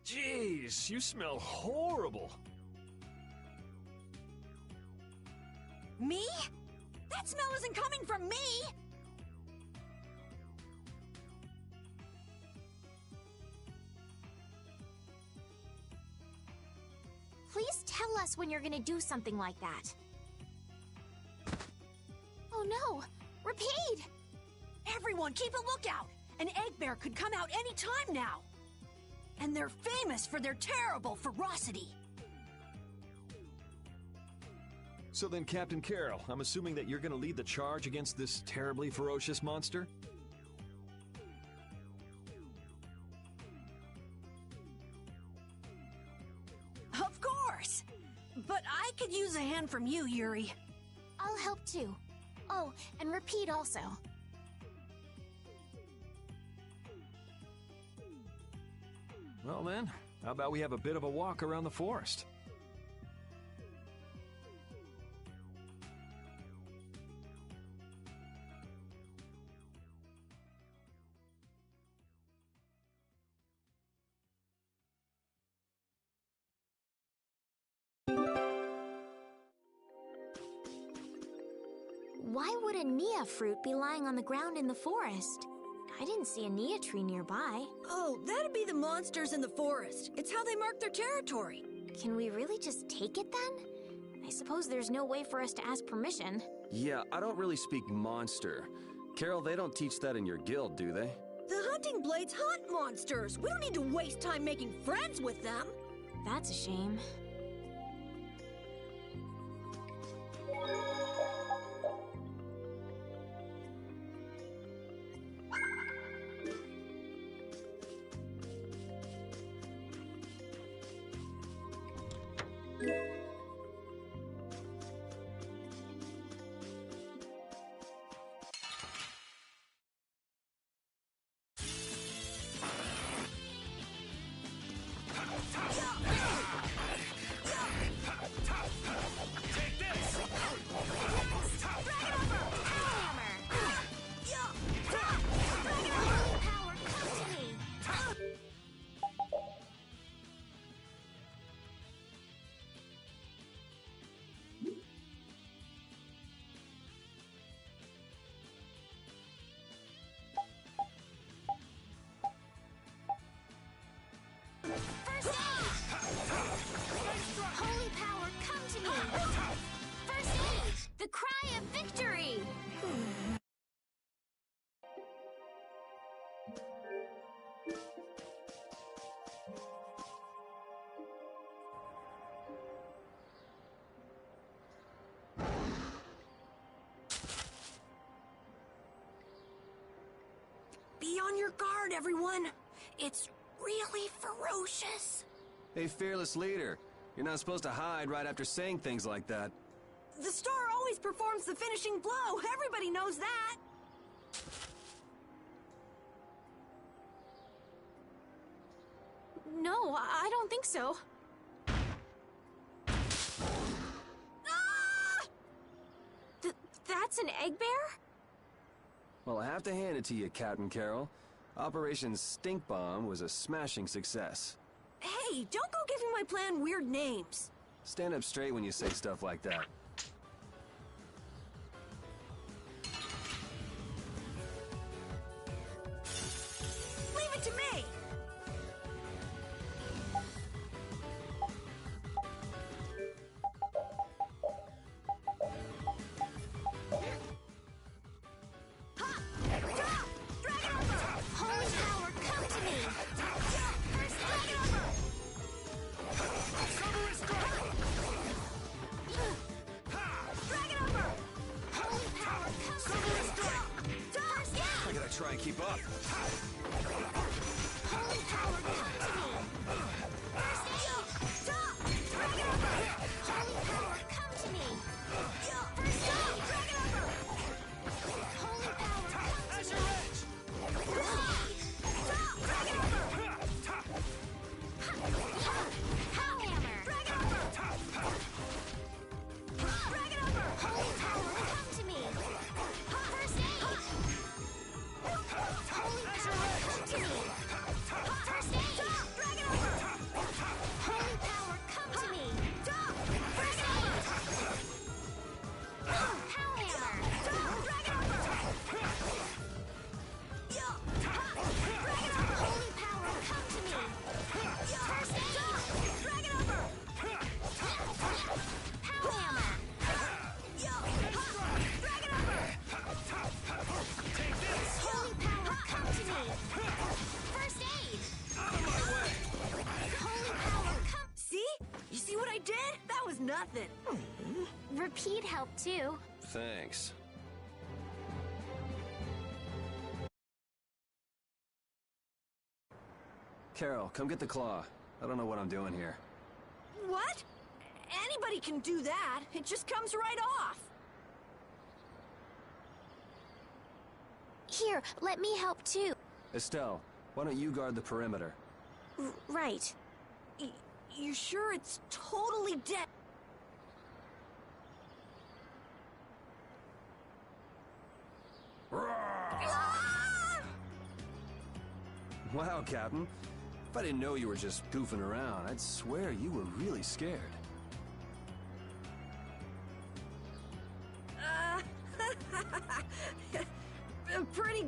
Jeez, you smell horrible. Me? That smell isn't coming from me! Please tell us when you're gonna do something like that. Oh no! Repeat! Everyone, keep a lookout! An egg bear could come out any time now! And they're famous for their terrible ferocity. So then, Captain Carroll, I'm assuming that you're gonna lead the charge against this terribly ferocious monster? Of course! But I could use a hand from you, Yuri. I'll help too. Oh, and Repeat also. Well then, how about we have a bit of a walk around the forest? Why would a Nia fruit be lying on the ground in the forest? I didn't see a Nia tree nearby. Oh, that'd be the monsters in the forest. It's how they mark their territory. Can we really just take it then? I suppose there's no way for us to ask permission. Yeah, I don't really speak monster. Carol, they don't teach that in your guild, do they? The hunting blades hunt monsters. We don't need to waste time making friends with them. That's a shame. Holy power, come to me! First aid! The cry of victory! Be on your guard, everyone. It's really ferocious. Hey, fearless leader. You're not supposed to hide right after saying things like that. The star always performs the finishing blow. Everybody knows that. No, I don't think so. Ah! That's an egg bear? Well, I have to hand it to you, Captain Carroll. Operation Stink Bomb was a smashing success. Hey, don't go giving my plan weird names. Stand up straight when you say stuff like that. Leave it to me. Holy power, come to me! First aid! Holy power, come to me! First aid! I gotta try and keep up. Holy power, come to me! First aid! Holy power, come to nothing. Repeat helped too. Thanks. Carol, come get the claw. I don't know what I'm doing here. What? Anybody can do that. It just comes right off. Here, let me help too. Estelle, why don't you guard the perimeter? Right. You sure it's totally dead? Wow, Captain. If I didn't know you were just goofing around, I'd swear you were really scared. Pretty...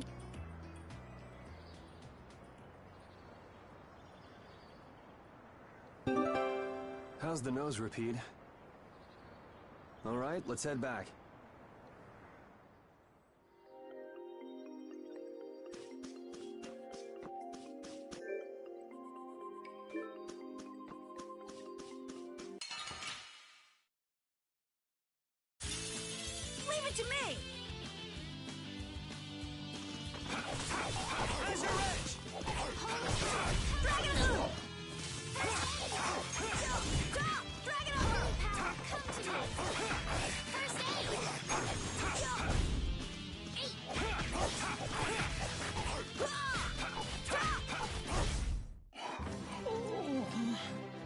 How's the nose, Rapide? All right, let's head back. Leave it to me!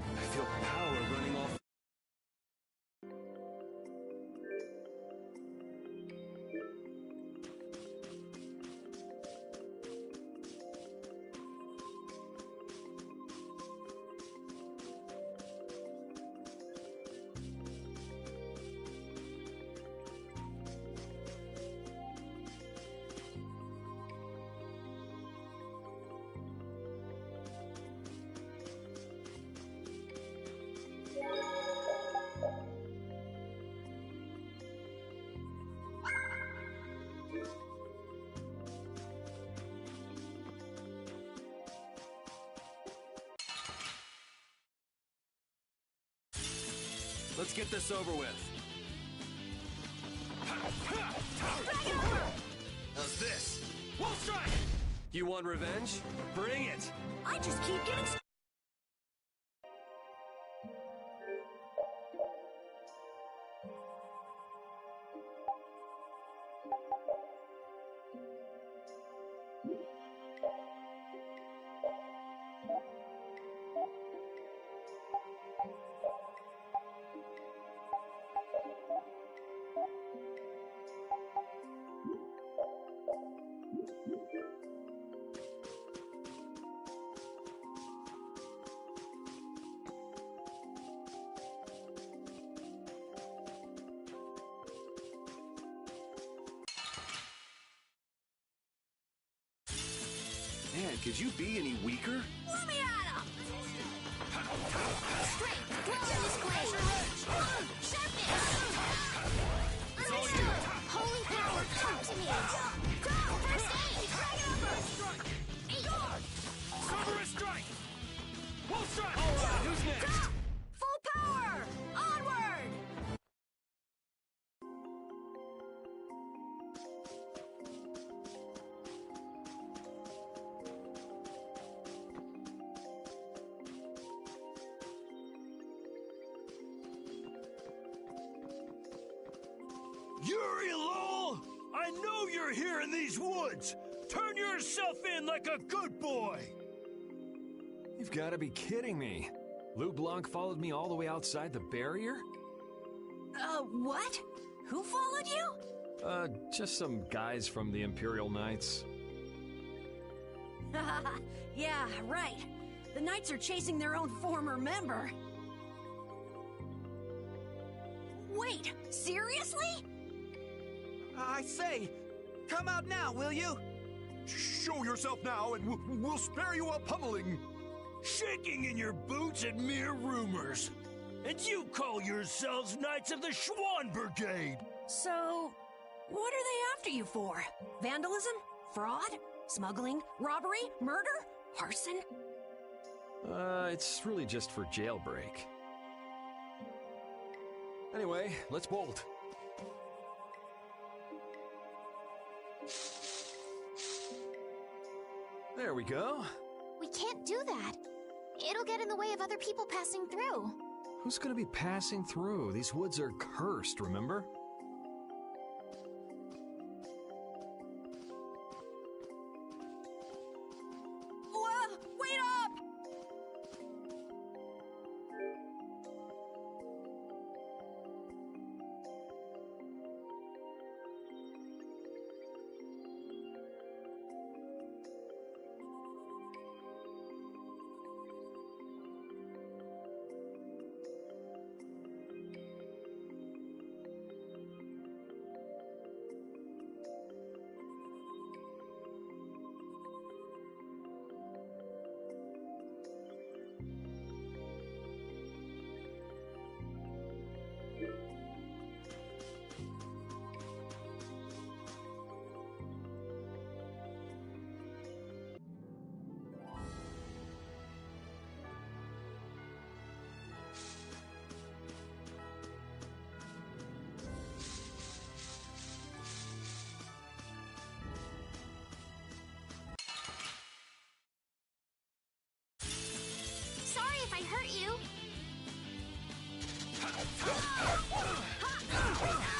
I feel power running off. Let's get this over with. How's this? Wolf strike! You want revenge? Bring it! I just keep getting... Man, could you be any weaker? Let me at him! Strength, glow in this blade. Sharpness. Holy power, come to me. First aid. Cerberus strike! Wolf strike! All right, who's next? Full power! Onward! Yuri Lowell! I know you're here in these woods! Turn yourself in like a good boy! You've got to be kidding me. Lou Blanc followed me all the way outside the barrier? What? Who followed you? Just some guys from the Imperial Knights. Yeah, right. The Knights are chasing their own former member. Wait, seriously? I say, come out now, will you? Show yourself now and we'll spare you a pummeling. Shaking in your boots at mere rumors. And you call yourselves Knights of the Schwann Brigade! So, what are they after you for? Vandalism? Fraud? Smuggling? Robbery? Murder? Arson? It's really just for jailbreak. Anyway, let's bolt. There we go. We can't do that. It'll get in the way of other people passing through. Who's gonna be passing through? These woods are cursed, remember? Whoa, wait up! Sorry if I hurt you.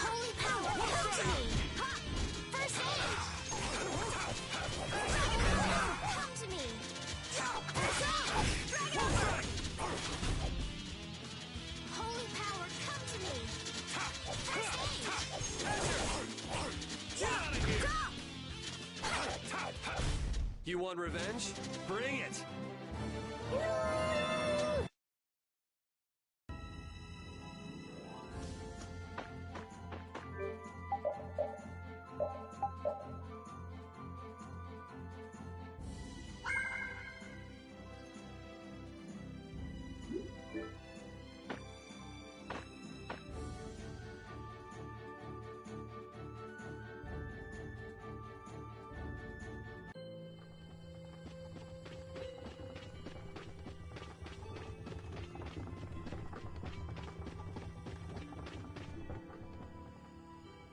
Holy power, come to me! First aid! Holy power, come to me! Holy power, come to me! First aid! You want revenge? Bring it!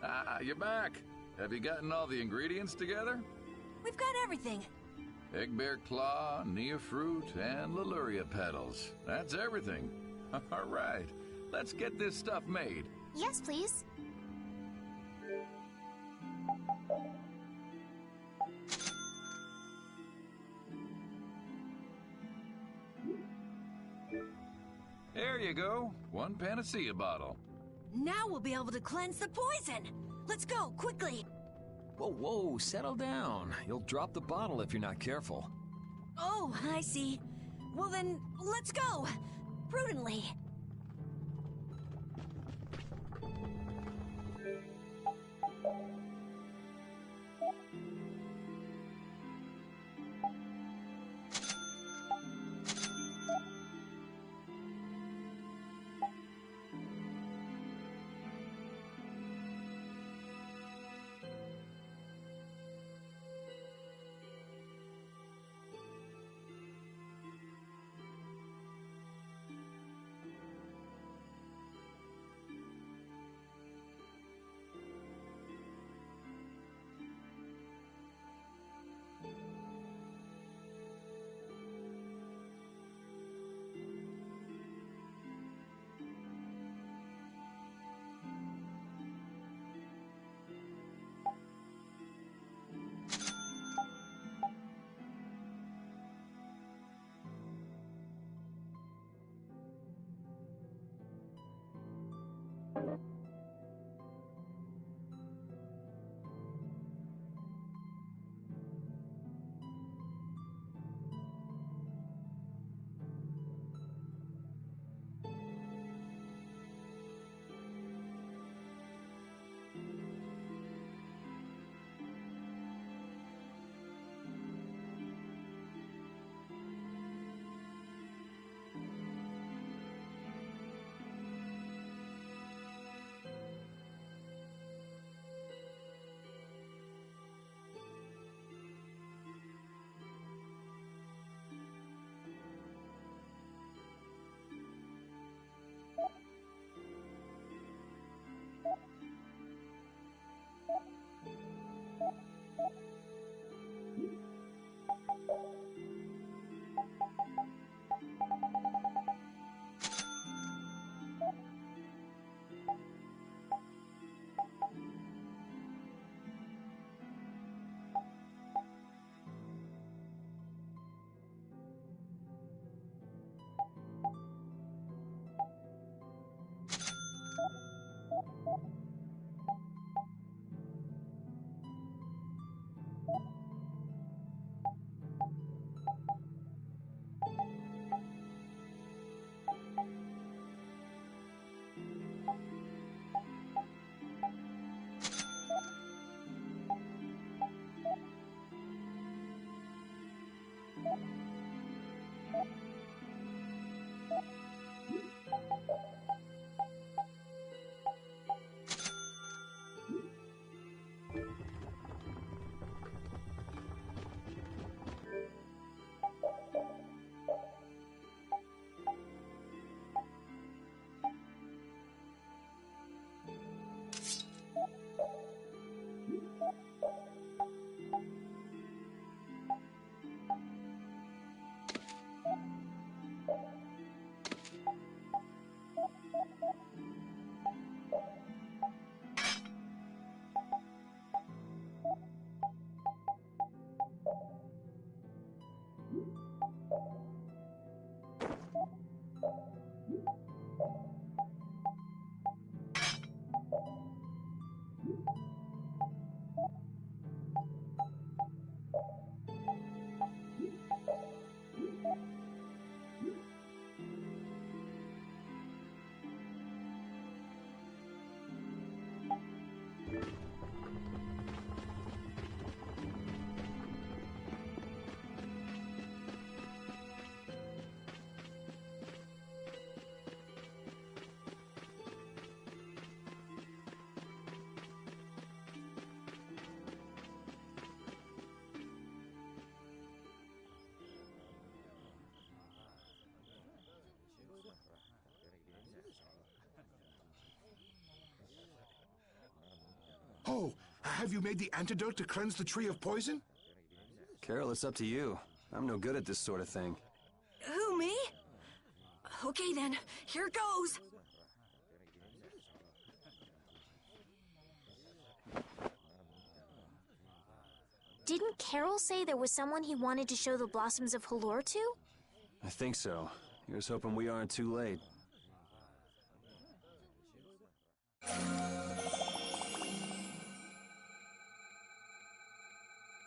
Ah, you're back. Have you gotten all the ingredients together? We've got everything. Egg bear claw, Nia fruit, and Leluria petals. That's everything. All right, let's get this stuff made. Yes, please. There you go. One panacea bottle. Now we'll be able to cleanse the poison. Let's go, quickly. Whoa, whoa, settle down. You'll drop the bottle if you're not careful. Oh, I see. Well then, let's go. Prudently. Oh, have you made the antidote to cleanse the tree of poison? Carol, it's up to you. I'm no good at this sort of thing. Who, me? Okay then, here goes! Didn't Carol say there was someone he wanted to show the blossoms of Halor to? I think so. Here's hoping we aren't too late.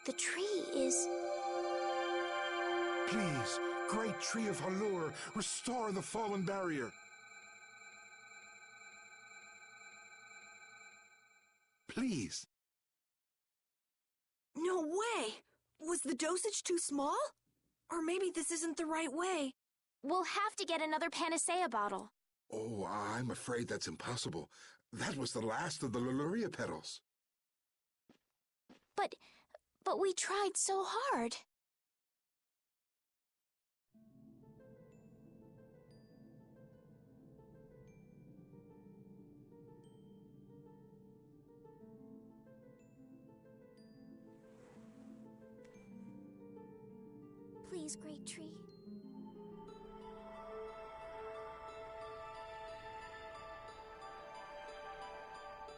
The tree is... Please, great tree of Halor, restore the fallen barrier. Please. No way! Was the dosage too small? Or maybe this isn't the right way. We'll have to get another panacea bottle. Oh, I'm afraid that's impossible. That was the last of the Leluria petals. But we tried so hard. Please, great tree.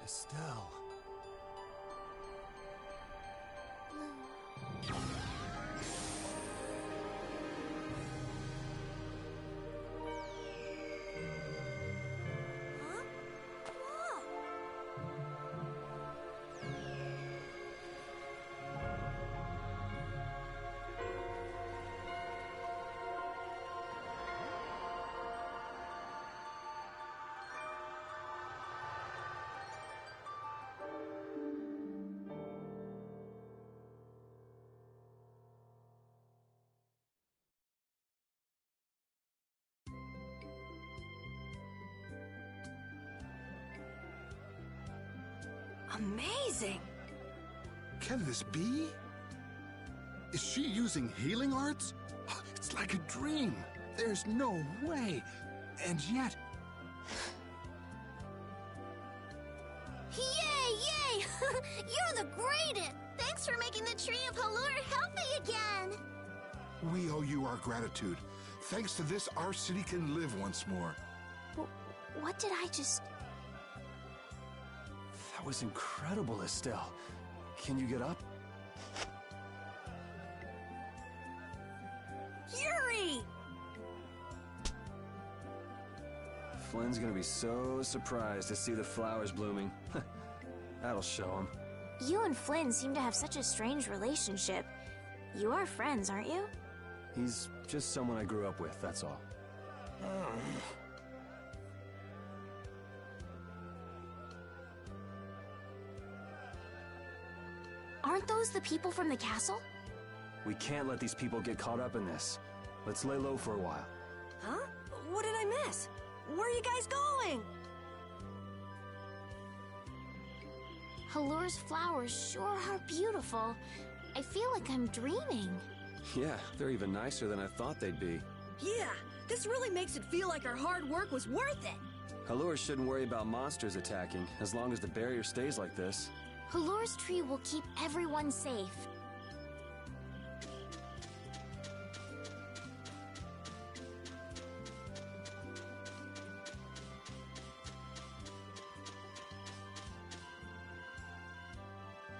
Estelle. Amazing! Can this be? Is she using healing arts? It's like a dream. There's no way. And yet... Yay, yay! You're the greatest! Thanks for making the tree of Halor healthy again! We owe you our gratitude. Thanks to this, our city can live once more. What did I just... That was incredible, Estelle. Can you get up? Yuri! Flynn's gonna be so surprised to see the flowers blooming. That'll show him. You and Flynn seem to have such a strange relationship. You are friends, aren't you? He's just someone I grew up with, that's all. Aren't those the people from the castle? We can't let these people get caught up in this. Let's lay low for a while. Huh? What did I miss? Where are you guys going? Hallure's flowers sure are beautiful. I feel like I'm dreaming. Yeah, they're even nicer than I thought they'd be. Yeah, this really makes it feel like our hard work was worth it. Halure shouldn't worry about monsters attacking, as long as the barrier stays like this. Hallure's tree will keep everyone safe.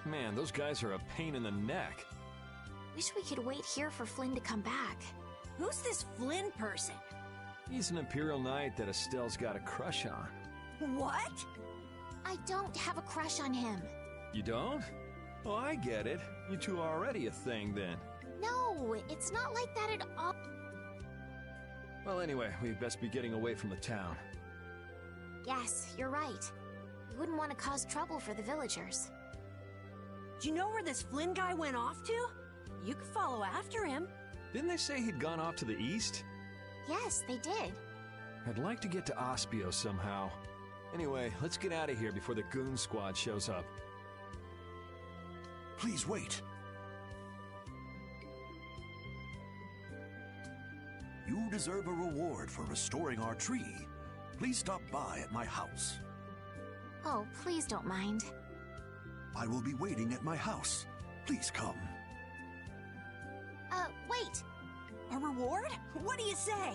Man, those guys are a pain in the neck. Wish we could wait here for Flynn to come back. Who's this Flynn person? He's an Imperial Knight that Estelle's got a crush on. What? I don't have a crush on him. You don't? Oh, I get it. You two are already a thing, then. No, it's not like that at all. Well, anyway, we'd best be getting away from the town. Yes, you're right. We wouldn't want to cause trouble for the villagers. Do you know where this Flynn guy went off to? You could follow after him. Didn't they say he'd gone off to the east? Yes, they did. I'd like to get to Ospio somehow. Anyway, let's get out of here before the goon squad shows up. Please wait. You deserve a reward for restoring our tree. Please stop by at my house. Oh, please don't mind. I will be waiting at my house. Please come. Wait! A reward? What do you say?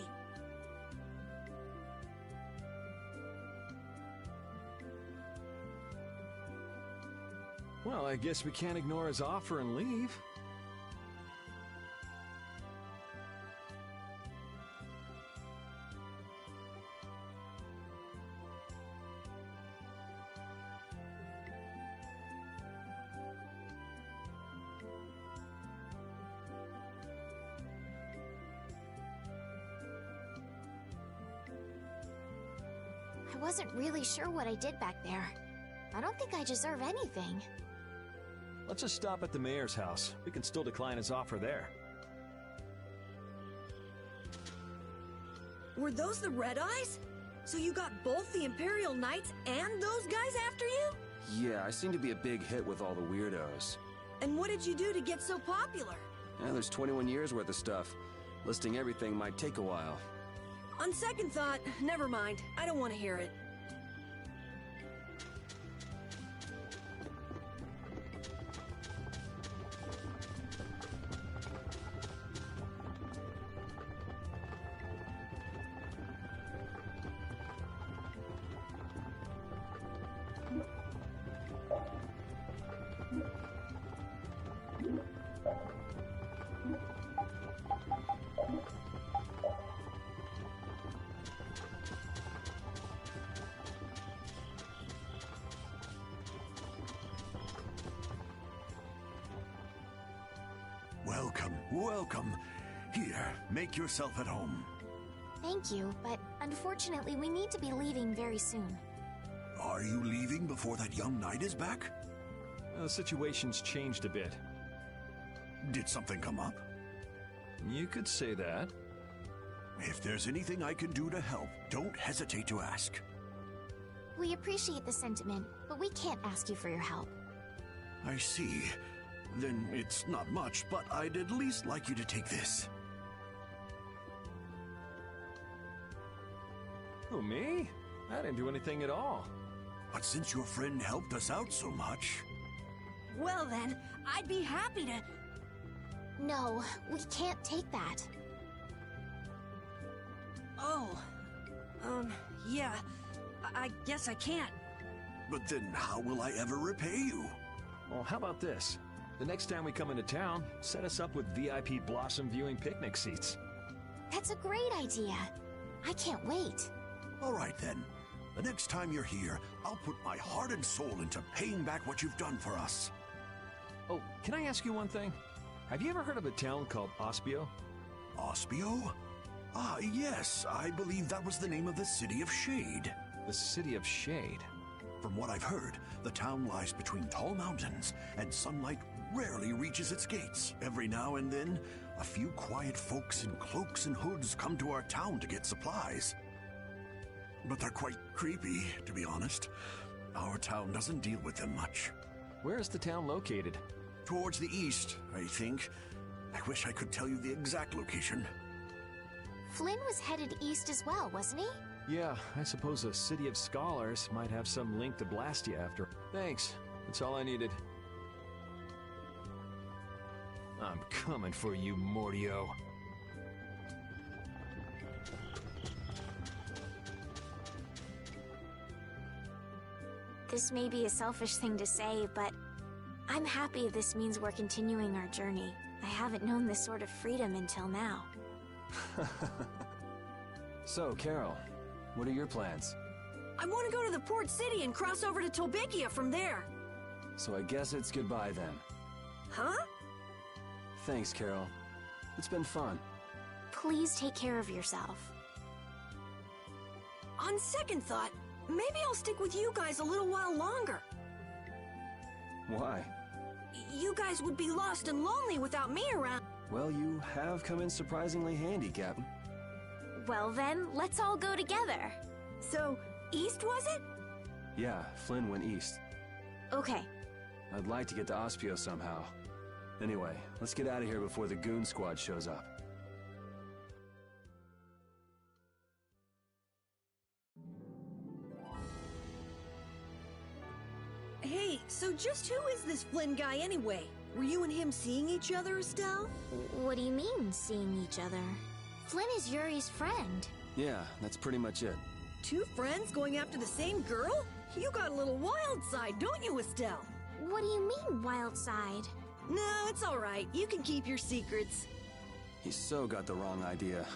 Well, I guess we can't ignore his offer and leave. I wasn't really sure what I did back there. I don't think I deserve anything. Let's just stop at the mayor's house. We can still decline his offer there. Were those the Red Eyes? So you got both the Imperial Knights and those guys after you? Yeah, I seem to be a big hit with all the weirdos. And what did you do to get so popular? Yeah, there's 21 years worth of stuff. Listing everything might take a while. On second thought, never mind. I don't want to hear it. Welcome. Here, make yourself at home. Thank you, but unfortunately we need to be leaving very soon. Are you leaving before that young knight is back? The situation's changed a bit. Did something come up? You could say that. If there's anything I can do to help, don't hesitate to ask. We appreciate the sentiment, but we can't ask you for your help. I see. Then it's not much, but I'd at least like you to take this. Who, me? I didn't do anything at all. But since your friend helped us out so much... Well then, I'd be happy to... No, we can't take that. Oh. Yeah. I guess I can't. But then how will I ever repay you? Well, how about this? The next time we come into town, set us up with VIP blossom viewing picnic seats. That's a great idea. I can't wait. All right then. The next time you're here, I'll put my heart and soul into paying back what you've done for us. Oh, can I ask you one thing? Have you ever heard of a town called Ospio? Ospio? Ah, yes. I believe that was the name of the City of Shade. The City of Shade? From what I've heard, the town lies between tall mountains, and sunlight rarely reaches its gates. Every now and then, a few quiet folks in cloaks and hoods come to our town to get supplies. But they're quite creepy, to be honest. Our town doesn't deal with them much. Where is the town located? Towards the east, I think. I wish I could tell you the exact location. Flynn was headed east as well, wasn't he? Yeah, I suppose a city of scholars might have some link to Blastia after. Thanks. That's all I needed. I'm coming for you, Mortio. This may be a selfish thing to say, but I'm happy this means we're continuing our journey. I haven't known this sort of freedom until now. So, Carol, what are your plans? I want to go to the port city and cross over to Tolbikia from there. So I guess it's goodbye then. Huh? Thanks, Carol. It's been fun. Please take care of yourself. On second thought, maybe I'll stick with you guys a little while longer. Why? You guys would be lost and lonely without me around. Well, you have come in surprisingly handy, Captain. Well then, let's all go together. So, east was it? Yeah, Flynn went east. Okay. I'd like to get to Ospio somehow. Anyway, let's get out of here before the goon squad shows up. Hey, so just who is this Flynn guy anyway? Were you and him seeing each other, Estelle? What do you mean, seeing each other? Flynn is Yuri's friend. Yeah, that's pretty much it. Two friends going after the same girl? You got a little wild side, don't you, Estelle? What do you mean, wild side? No, it's all right. You can keep your secrets. He's so got the wrong idea.